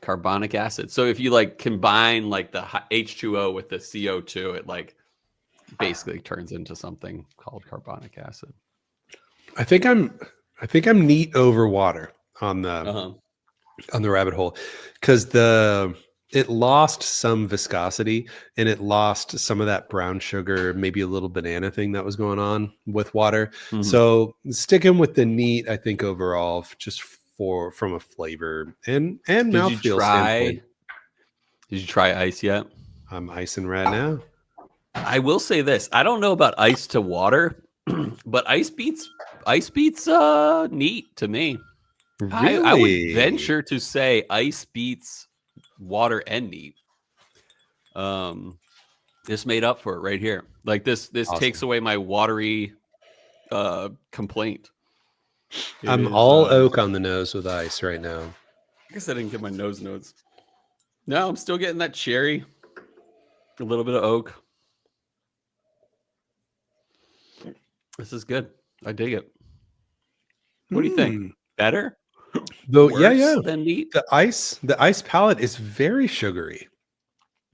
Carbonic acid. So if you like combine like the H2O with the CO2, it like basically turns into something called carbonic acid. I think I'm neat over water on the Rabbit Hole, because it lost some viscosity and it lost some of that brown sugar, maybe a little banana thing that was going on with water. So sticking with the neat, I think overall, just from a flavor and mouthfeel standpoint. Did you try ice yet? I'm icing right now. I will say this: I don't know about ice to water, but ice beats neat to me. Really? I would venture to say ice beats water and neat. This made up for it right here. Like this awesome. Takes away my watery complaint. I'm all oak on the nose with ice right now. I guess I didn't get my nose notes. No, I'm still getting that cherry. A little bit of oak. This is good. I dig it. What do you think? Better? Though, yeah. Than neat? The ice palette is very sugary.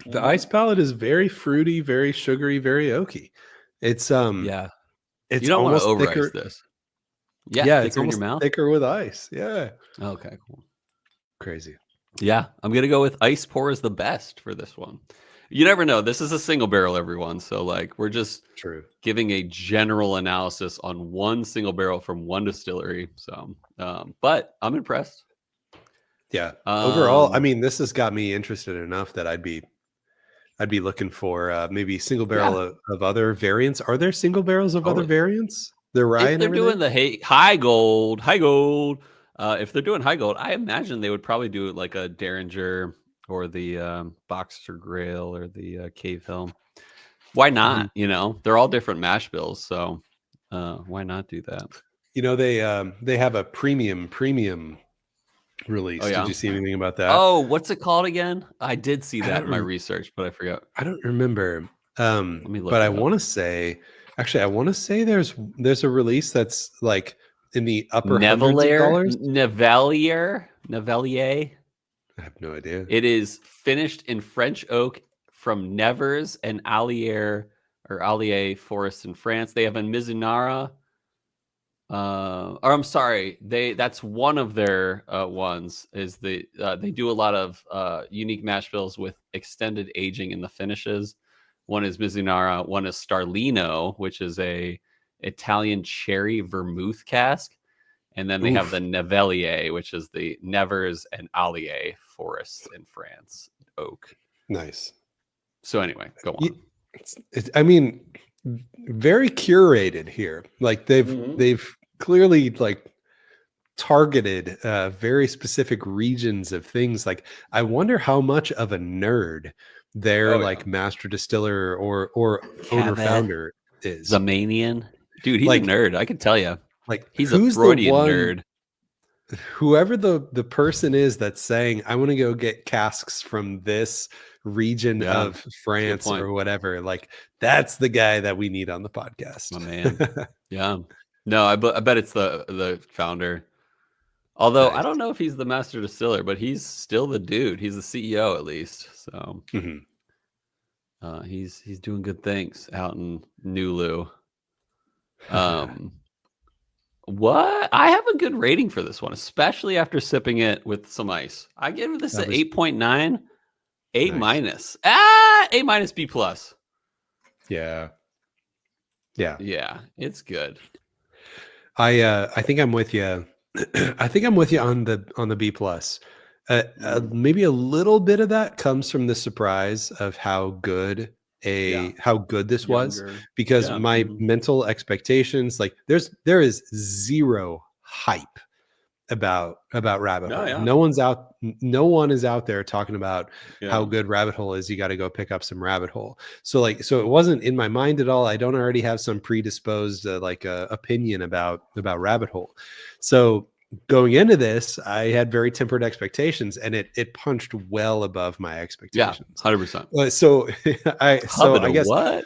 The ice palette is very fruity, very sugary, very oaky. It's it's you don't want to over thicker. Ice this. Yeah, it's almost in your mouth. Thicker with ice. Yeah. Okay, cool. Crazy. Yeah, I'm gonna go with ice pour is the best for this one. You never know. This is a single barrel, everyone. So like we're just giving a general analysis on one single barrel from one distillery. So, but I'm impressed. Yeah. Overall, I mean, this has got me interested enough that I'd be looking for maybe single barrel of other variants. Are there single barrels of other variants? They're right. If they're doing the Heigold. If they're doing Heigold, I imagine they would probably do it like a Derringer or the Boxer Grail or the Cave Hill. Why not? They're all different mash bills, so why not do that? They have a premium release. Oh, yeah? Did you see anything about that? Oh, what's it called again? I did see that in my research, but I forgot. I don't remember. Let me look. But I want to say, there's a release that's like in the upper hundreds of dollars. Nevelier. I have no idea. It is finished in French oak from Nevers and Allier forests in France. They have a Mizunara. I'm sorry. That's one of their ones. Is they do a lot of unique mash bills with extended aging in the finishes. One is Mizunara. One is Starlino, which is a Italian cherry vermouth cask. And then they have the Nevelier, which is the Nevers and Allier forests in France, oak. Nice. So anyway, go on. I mean, very curated here. Like they've clearly like targeted very specific regions of things. Like I wonder how much of a nerd their like master distiller or owner founder is. Zamanian. Dude, he's a nerd, I can tell you. Like he's a Freudian nerd. Whoever the person is that's saying, I want to go get casks from this region of France or whatever, like that's the guy that we need on the podcast. My man. Yeah. No, I bet it's the founder. Although I don't know if he's the master distiller, but he's still the dude. He's the CEO at least. So he's doing good things out in Nulu. What? I have a good rating for this one, especially after sipping it with some ice. I give this an 8.9, A minus. A minus B plus. Yeah, it's good. I think I'm with you. I think I'm with you on the B plus. Maybe a little bit of that comes from the surprise of how good this was, because my mental expectations, like there is zero hype about Rabbit Hole. No one is out there talking about how good Rabbit Hole is. You got to go pick up some Rabbit Hole. So it wasn't in my mind at all. I don't already have some predisposed opinion about Rabbit Hole. So going into this, I had very tempered expectations, and it punched well above my expectations. 100%. So I guess what?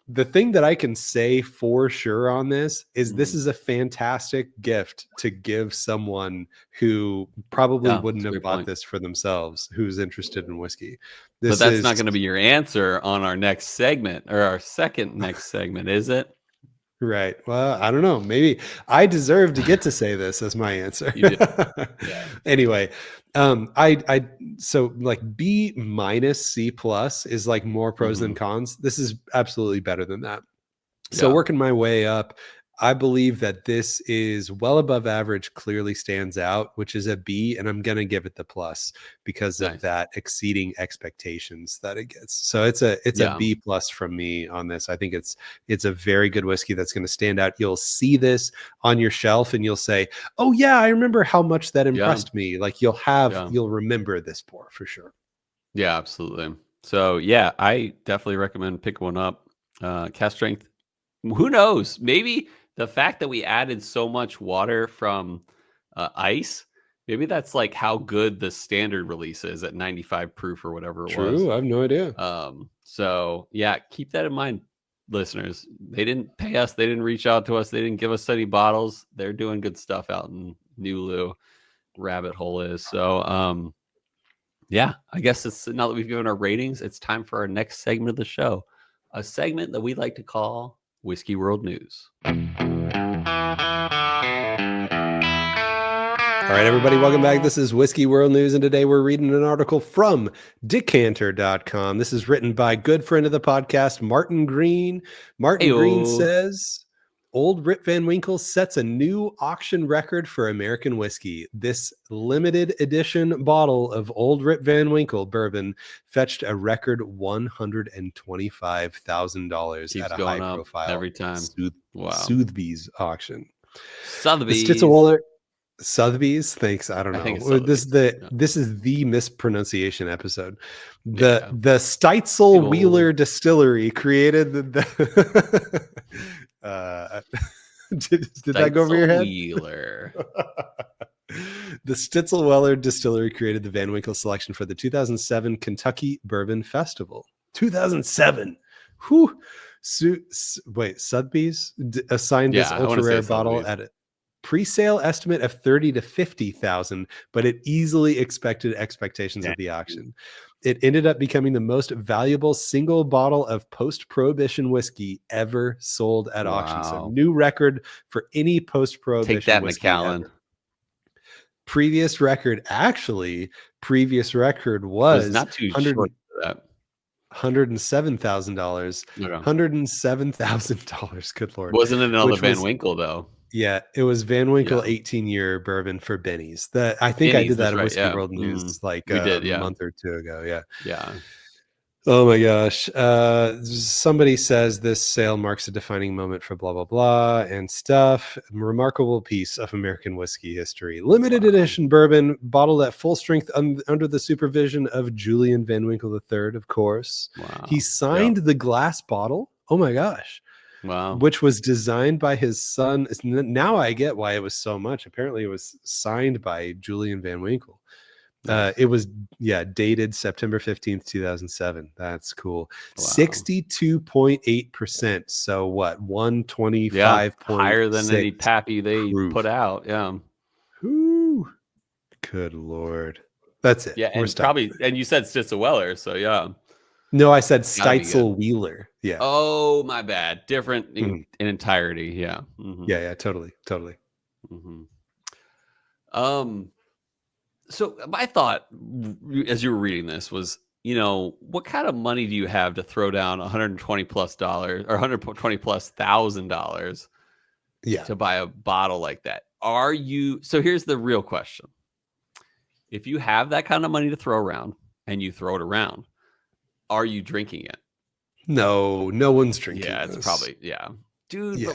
The thing that I can say for sure on this is this is a fantastic gift to give someone who probably wouldn't have bought this for themselves, who's interested in whiskey. But that's not going to be your answer on our next segment, or our second next segment, is it? Right. Well, I don't know. Maybe I deserve to get to say this as my answer. You do. Anyway, so like B minus C plus is like more pros than cons. This is absolutely better than that. So working my way up, I believe that this is well above average, clearly stands out, which is a B, and I'm going to give it the plus because of that exceeding expectations that it gets. So it's a B plus from me on this. I think it's a very good whiskey that's going to stand out. You'll see this on your shelf and you'll say, oh yeah, I remember how much that impressed me. Like you'll remember this pour for sure. Yeah, absolutely. So yeah, I definitely recommend pick one up. Cask strength. Who knows? Maybe the fact that we added so much water from ice, maybe that's like how good the standard release is at 95 proof or whatever it was. True, I have no idea. So yeah, keep that in mind, listeners. They didn't pay us. They didn't reach out to us. They didn't give us any bottles. They're doing good stuff out in Nulu. Rabbit Hole is. So yeah, I guess it's now that we've given our ratings, it's time for our next segment of the show. A segment that we like to call Whiskey World News. All right, everybody, welcome back. This is Whiskey World News, and today we're reading an article from Decanter.com. This is written by good friend of the podcast, Martin Green. Green says, Old Rip Van Winkle sets a new auction record for American whiskey. This limited edition bottle of Old Rip Van Winkle bourbon fetched a record $125,000 at a high-profile every time. Sotheby's auction. Sotheby's, thanks. I don't know. This is the mispronunciation episode. The Steitzel Wheeler Distillery created the did that go over your head? Wheeler. The Stitzelweller Distillery created the Van Winkle selection for the 2007 Kentucky Bourbon Festival. 2007. Whew. Sotheby's assigned this ultra rare bottle at a pre-sale estimate of 30 to 50,000, but it easily exceeded expectations at the auction. It ended up becoming the most valuable single bottle of post-prohibition whiskey ever sold at auction. So new record for any post-prohibition whiskey. Take that, whiskey Macallan. ever. Previous record was not too short for that. $107,000. $107,000. Good Lord. Wasn't it another Van Winkle though? Yeah, it was Van Winkle 18-year bourbon for Benny's. I think I did that in Whiskey World News a month or two ago. Yeah. Yeah. Oh my gosh. Somebody says this sale marks a defining moment for blah, blah, blah and stuff. Remarkable piece of American whiskey history. Limited edition bourbon bottled at full strength under the supervision of Julian Van Winkle III, of course. Wow. He signed the glass bottle. Oh my gosh. Wow. Which was designed by his son. Now I get why it was so much. Apparently it was signed by Julian Van Winkle. It was dated September 15th, 2007. That's cool. 62.8%. So what? 125 higher than any pappy they put out. Yeah. Ooh. Good Lord. That's it. Yeah, and you said Stitzel-Weller, so yeah. No, I said Steitzel-Wheeler. Yeah. Oh, my bad. Different in entirety. Yeah. Mm-hmm. Yeah. Totally. Mm-hmm. So my thought as you were reading this was, what kind of money do you have to throw down $120 plus or $120 plus $1,000 to buy a bottle like that? So here's the real question. If you have that kind of money to throw around and you throw it around, are you drinking it? No one's drinking it. Yeah, it's probably, dude,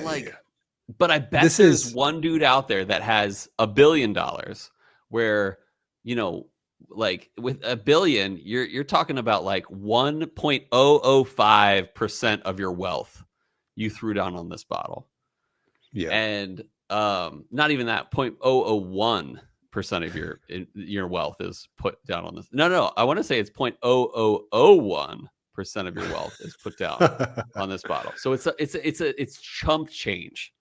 but I bet there's one dude out there that has $1 billion where, like with $1 billion, you're talking about like 1.005% of your wealth you threw down on this bottle. Yeah. And not even that, 0.001% of your wealth is put down on this. No, I want to say it's 0.0001% of your wealth is put down on this bottle. So it's chump change.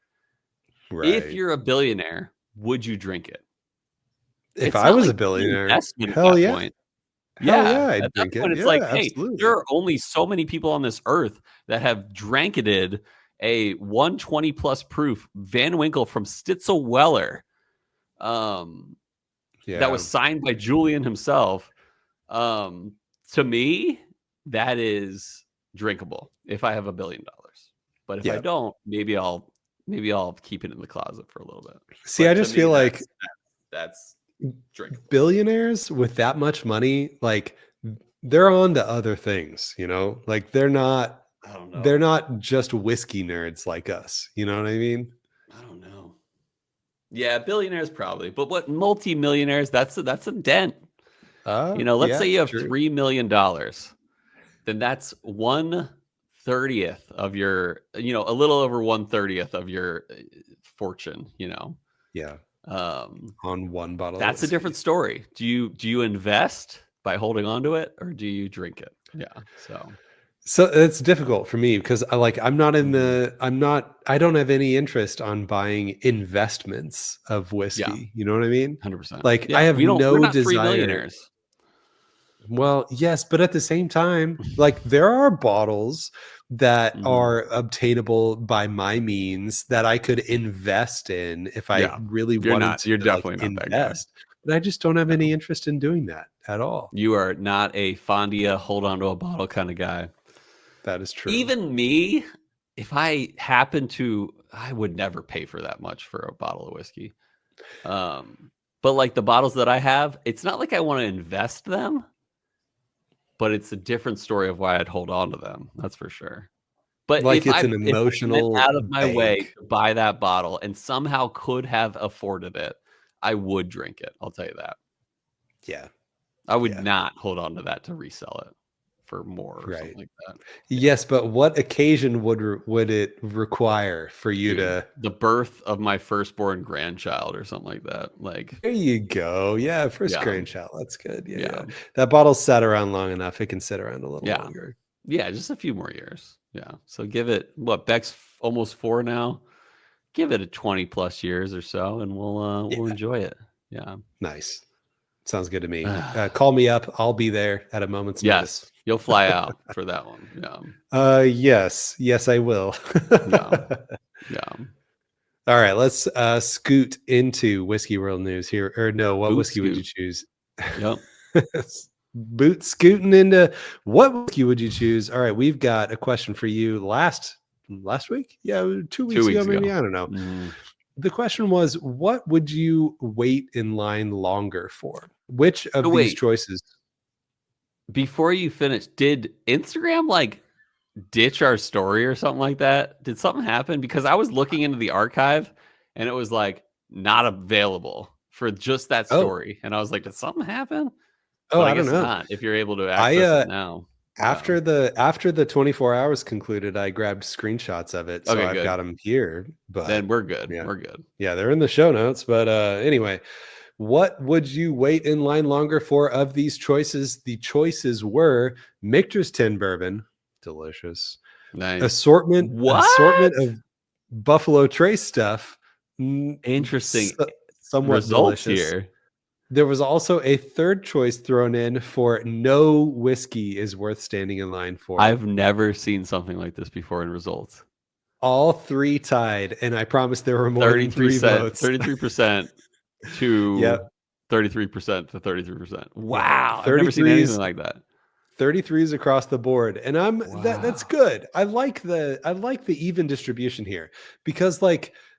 Right. If you're a billionaire, would you drink it? If I was a billionaire, hell yeah. Point. At that point, it's like, absolutely. Hey, there are only so many people on this earth that have dranketed a 120 plus proof Van Winkle from Stitzel-Weller. That was signed by Julian himself. To me, that is drinkable if I have $1 billion. But if I don't, maybe I'll keep it in the closet for a little bit. See, I just feel like that's drinkable. Billionaires with that much money, like they're on to other things, like they're not just whiskey nerds like us. You know what I mean? I don't know. Yeah, billionaires probably, but what multi-millionaires? That's a dent. Let's say you have $3 million, then that's 1/30 of your, a little over 1/30 of your fortune. Yeah. On one bottle. That's a different story. Do you invest by holding on to it, or do you drink it? Yeah. So it's difficult for me because I don't have any interest on buying investments of whiskey. Yeah. You know what I mean? 100%. Like I have no desire. $3 Well, yes, but at the same time, like there are bottles that are obtainable by my means that I could invest in if I really wanted to. You're definitely not invest. That guy. But I just don't have any interest in doing that at all. You are not a Fondia hold on to a bottle kind of guy. That is true. Even me, if I happen to, I would never pay for that much for a bottle of whiskey. But like the bottles that I have, it's not like I want to invest them. But it's a different story of why I'd hold on to them. That's for sure. But like it's an emotional out of my way to buy that bottle and somehow could have afforded it, I would drink it. I'll tell you that. Yeah. I would not hold on to that to resell it for more or something like that. Yes, but what occasion would it require for you to the birth of my firstborn grandchild or something like that? Like there you go. Yeah, grandchild. That's good. Yeah. That bottle's sat around long enough. It can sit around a little longer. Yeah, just a few more years. Yeah. So give it Beck's almost 4 now. Give it a 20 plus years or so, and we'll enjoy it. Yeah. Nice. Sounds good to me. Call me up. I'll be there at a moment's notice. You'll fly out for that one. Yes, I will. Yeah. All right, let's scoot into Whiskey World News here. Or no, what whiskey would you choose? Yep. boot scooting into what whiskey would you choose? All right, we've got a question for you. Last week, 2 weeks ago, maybe. I don't know. Mm-hmm. The question was, what would you wait in line longer for? Which of these choices? Before you finish, did Instagram like ditch our story or something like that? Did something happen? Because I was looking into the archive and it was like not available for just that story. And I was like, did something happen? But I don't guess know. not if you're able to access it now. After the 24 hours concluded, I grabbed screenshots of it. So I've got them here. But then we're good. Yeah. We're good. Yeah, they're in the show notes. But anyway, what would you wait in line longer for of these choices? The choices were Michter's 10 bourbon, delicious. Nice. Assortment of Buffalo Trace stuff. Interesting. Somewhat results delicious. Here. There was also a third choice thrown in for no whiskey is worth standing in line for. I've never seen something like this before in results. All three tied, and I promise there were more than 3 votes. 33% to 33% to 33%. Wow. I've never seen anything like that. 33s across the board. And that's good. I like the even distribution here because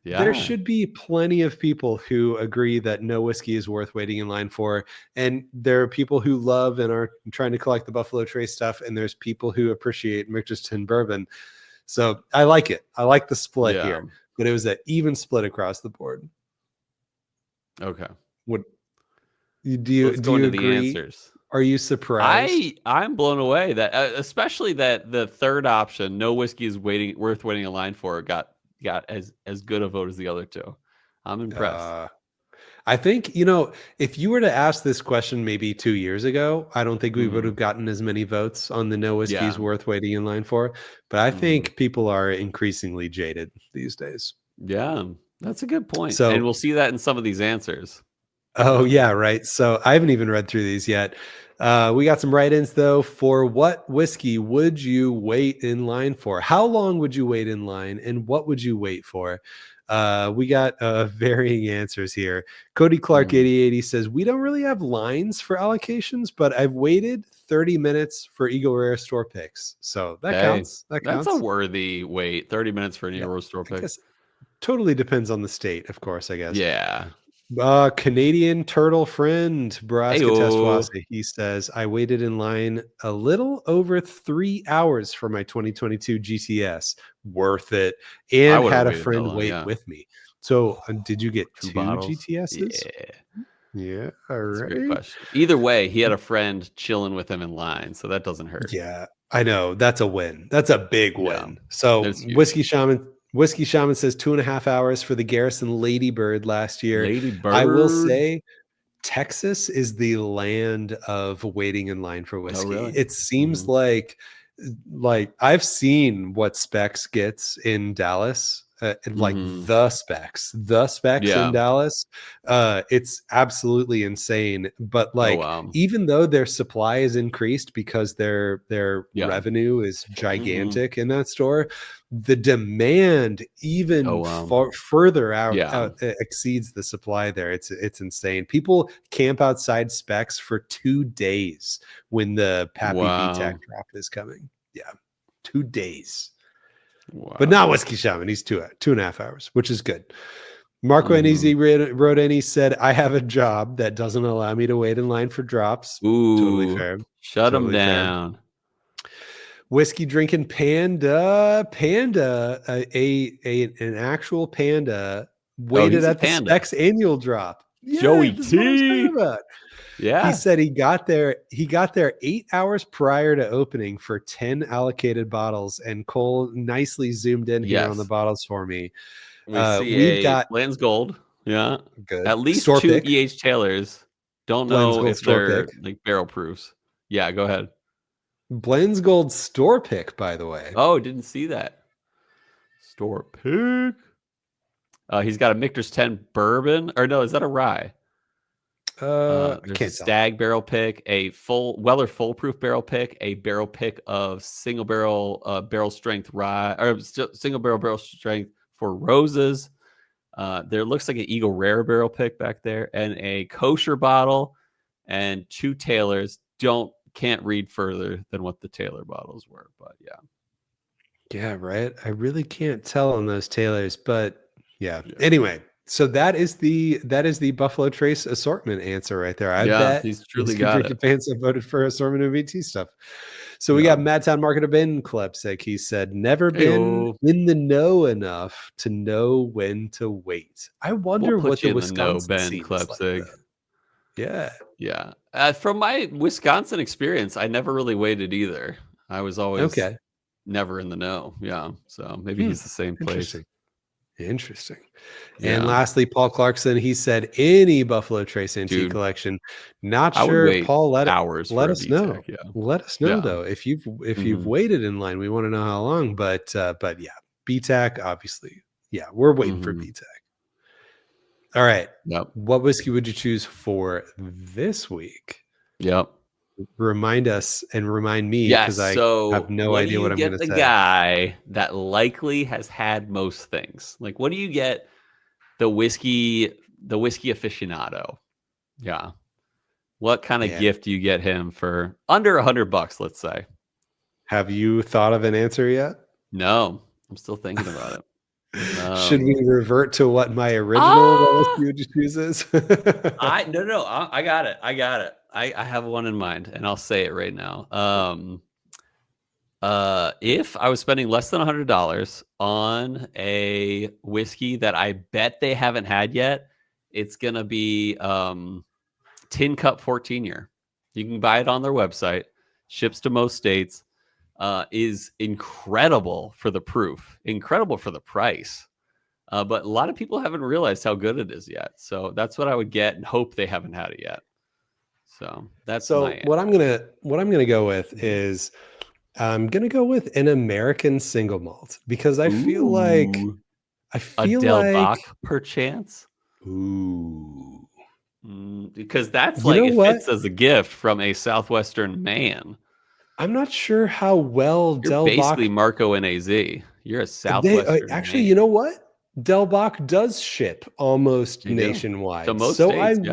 there should be plenty of people who agree that no whiskey is worth waiting in line for. And there are people who love and are trying to collect the Buffalo Trace stuff. And there's people who appreciate Michter's 10 bourbon. So I like it. I like the split here, but it was an even split across the board. Okay. Do you agree? The answers. Are you surprised? I'm blown away that, especially that the third option, no whiskey is worth waiting in line for, got as good a vote as the other two. I'm impressed. I think, if you were to ask this question maybe 2 years ago, I don't think we would have gotten as many votes on the no whiskey is worth waiting in line for. But I think people are increasingly jaded these days. Yeah, that's a good point. So, and we'll see that in some of these answers. Oh, yeah, right. So I haven't even read through these yet. We got some write-ins, though. For what whiskey would you wait in line for? How long would you wait in line? And what would you wait for? We got varying answers here. Cody Clark 8080 says, we don't really have lines for allocations, but I've waited 30 minutes for Eagle Rare store picks. So that counts. That's a worthy wait. 30 minutes for an Eagle Rare store pick. Totally depends on the state, of course, I guess. Yeah. Canadian turtle friend Braska Testwasi, he says, I waited in line a little over 3 hours for my 2022 GTS. Worth it. And had a friend wait with me. So did you get 2 GTSs? Yeah. All right. Great question. Either way, he had a friend chilling with him in line, so that doesn't hurt. Yeah, I know. That's a win. That's a big win. So Whiskey Shaman says 2.5 hours for the Garrison Ladybird last year. I will say Texas is the land of waiting in line for whiskey. Oh, really? It seems like I've seen what Specs gets in Dallas. The specs in Dallas. It's absolutely insane. But even though their supply is increased because their revenue is gigantic in that store, the demand even further out exceeds the supply there. It's insane. People camp outside Specs for 2 days when the Pappy B-Tech drop is coming. Yeah, 2 days. Wow. But not Whiskey Shaman. He's 2.5 hours, which is good. Marco NEZ wrote in, he said, I have a job that doesn't allow me to wait in line for drops. Ooh, totally fair. Shut him down. Whiskey drinking panda, an actual panda waited at the Specs annual drop. Yeah, Joey T. Yeah. He said he got there 8 hours prior to opening for 10 allocated bottles, and Cole nicely zoomed in here on the bottles for me. We've got Bland's Gold. Yeah. Good. At least store 2 E.H. Taylors. Don't know if they're like barrel proofs. Yeah, go ahead. Bland's Gold store pick, by the way. Oh, didn't see that. Store pick. He's got a Michter's 10 bourbon. Or no, is that a rye? There's a stag barrel pick, a Weller full proof barrel pick, a barrel pick of single barrel barrel strength rye, or single barrel strength for roses. There looks like an Eagle Rare barrel pick back there, and a kosher bottle, and 2 Taylors, can't read further than what the Taylor bottles were, but yeah. Yeah, right. I really can't tell on those Taylors, but yeah. Anyway, so that is the Buffalo Trace assortment answer right there. I bet he's truly Whiskey got Drinking it. fans have voted for assortment of VT stuff. So we got Madtown Marketer Ben Klepsek. He said, never been in the know enough to know when to wait. I wonder what the Wisconsin scene is like, though. Yeah. From my Wisconsin experience, I never really waited either. I was always never in the know. Yeah. So maybe he's the same place. Interesting. Yeah. And lastly, Paul Clarkson, he said any Buffalo Trace antique collection. Not sure, Paul. Let us know. Yeah. Let us know though if you've waited in line. We want to know how long. But yeah, BTAC obviously. Yeah, we're waiting for BTAC. All right. Yep. What whiskey would you choose for this week? Yep. Remind us and remind me because I have no idea what I'm going to say. The guy that likely has had most things. Like, what do you get? The whiskey aficionado. Yeah. What kind of gift do you get him for under $100? Let's say. Have you thought of an answer yet? No, I'm still thinking about it. Should we revert to what my original whiskey would you choose is? I got it. I have one in mind, and I'll say it right now. If I was spending less than $100 on a whiskey that I bet they haven't had yet, it's gonna be Tin Cup 14 year. You can buy it on their website. Ships to most states. Is incredible for the proof, incredible for the price. But a lot of people haven't realized how good it is yet. So that's what I would get and hope they haven't had it yet. So that's what I'm gonna go with is I'm gonna go with an American single malt because I feel like a Del Bach perchance. Because that's like it fits as a gift from a Southwestern man. I'm not sure how well Del Bach. Basically, Marco and AZ. You're a Southwestern. Actually, man. You know what? Del Bach does ship almost nationwide. To most states,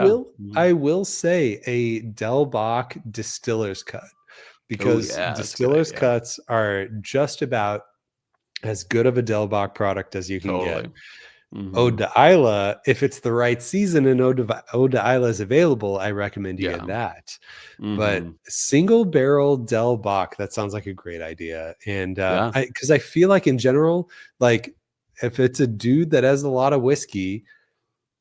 I will say a Del Bach distiller's cut because distiller's cuts are just about as good of a Del Bach product as you can get. Ode to Isla, if it's the right season and Ode to Isla is available, I recommend you get that. But single barrel Del Bach, that sounds like a great idea. And because I feel like in general, like if it's a dude that has a lot of whiskey,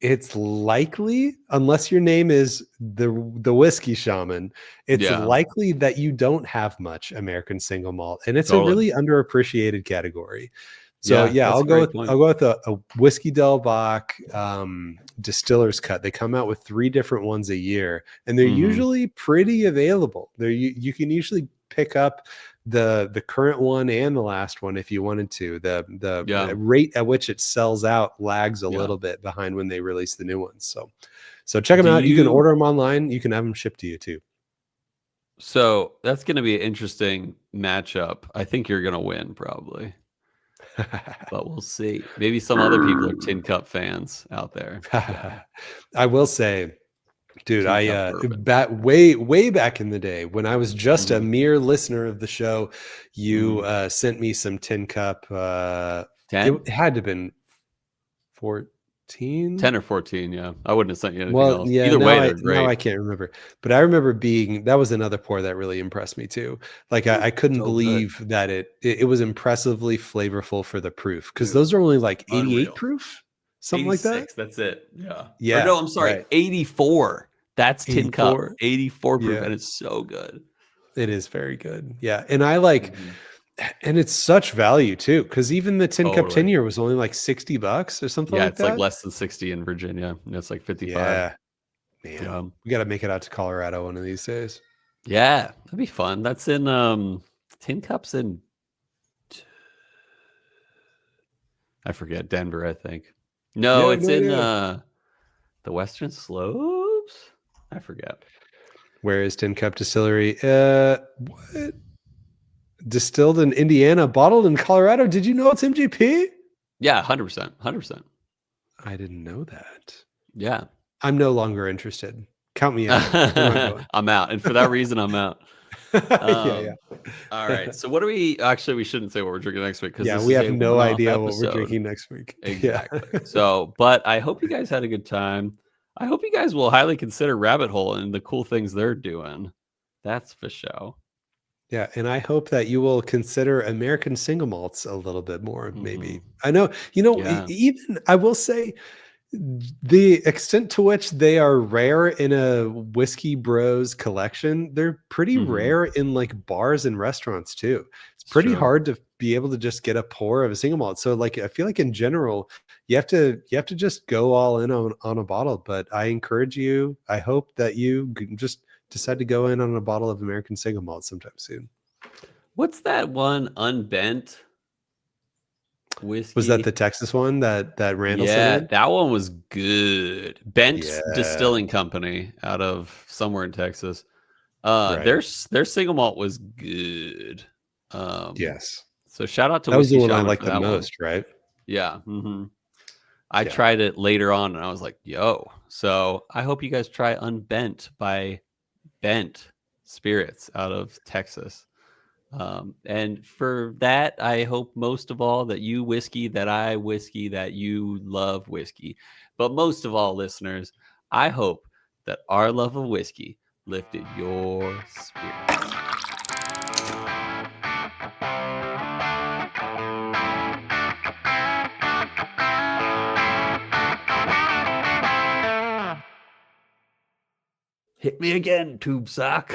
it's likely, unless your name is the whiskey shaman, it's likely that you don't have much American single malt, and it's a really underappreciated category. So I'll go with a whiskey Del Bach distiller's cut. They come out with 3 different ones a year, and they're usually pretty available. You can usually pick up the current one and the last one if you wanted to. The rate at which it sells out lags a little bit behind when they release the new ones. So check them out. You can order them online. You can have them shipped to you too. So that's going to be an interesting matchup. I think you're going to win probably. But we'll see. Maybe some other people are Tin Cup fans out there. I will say, dude, way back in the day when I was just a mere listener of the show, you sent me some Tin Cup. 10? It had to have been 14. 10 or 14, yeah. I wouldn't have sent you anything else. Yeah, either way, they're great. Now I can't remember. But I remember that was another pour that really impressed me too. Like I couldn't believe that it was impressively flavorful for the proof. Because those are only like 88 proof, something 86, like that. That's it. Yeah. Yeah. Or no, I'm sorry, 84. That's Tin Cup. 84 proof, and it's so good. It is very good. Yeah. And I like and it's such value too, because even the Tin Cup 10 year was only like $60 or something like that. Yeah, it's like less than 60 in Virginia. It's like 55. Yeah, man. We got to make it out to Colorado one of these days. Yeah, that'd be fun. That's in Tin Cups in I forget, Denver, I think. No, it's in the Western Slopes. I forget. Where is Tin Cup Distillery? What? Distilled in Indiana, bottled in Colorado. Did you know it's MGP? Yeah, 100%. 100%. I didn't know that. Yeah. I'm no longer interested. Count me out. I'm not going. I'm out. And for that reason, I'm out. Yeah. All right. So what do we shouldn't say what we're drinking next week, because we have no idea what we're drinking next week. Exactly. So, but I hope you guys had a good time. I hope you guys will highly consider Rabbit Hole and the cool things they're doing. That's for sure. Yeah, and I hope that you will consider American single malts a little bit more, maybe. I know, even I will say the extent to which they are rare in a Whiskey Bros collection, they're pretty rare in like bars and restaurants too. It's pretty hard to be able to just get a pour of a single malt. So like, I feel like in general, you have to just go all in on a bottle. But I encourage you. I hope that you just decide to go in on a bottle of American single malt sometime soon. What's that one unbent whiskey? Was that the Texas one that Randall sent in? That one was good. Bent Distilling Company out of somewhere in Texas. Their single malt was good. Yes. So shout out to that was the one I liked the most, right? Yeah. I tried it later on and I was like, yo. So I hope you guys try Unbent by Bent Spirits out of Texas. And for that, I hope most of all that you whiskey, that I whiskey, that you love whiskey. But most of all, listeners, I hope that our love of whiskey lifted your spirits. Hit me again, tube sock.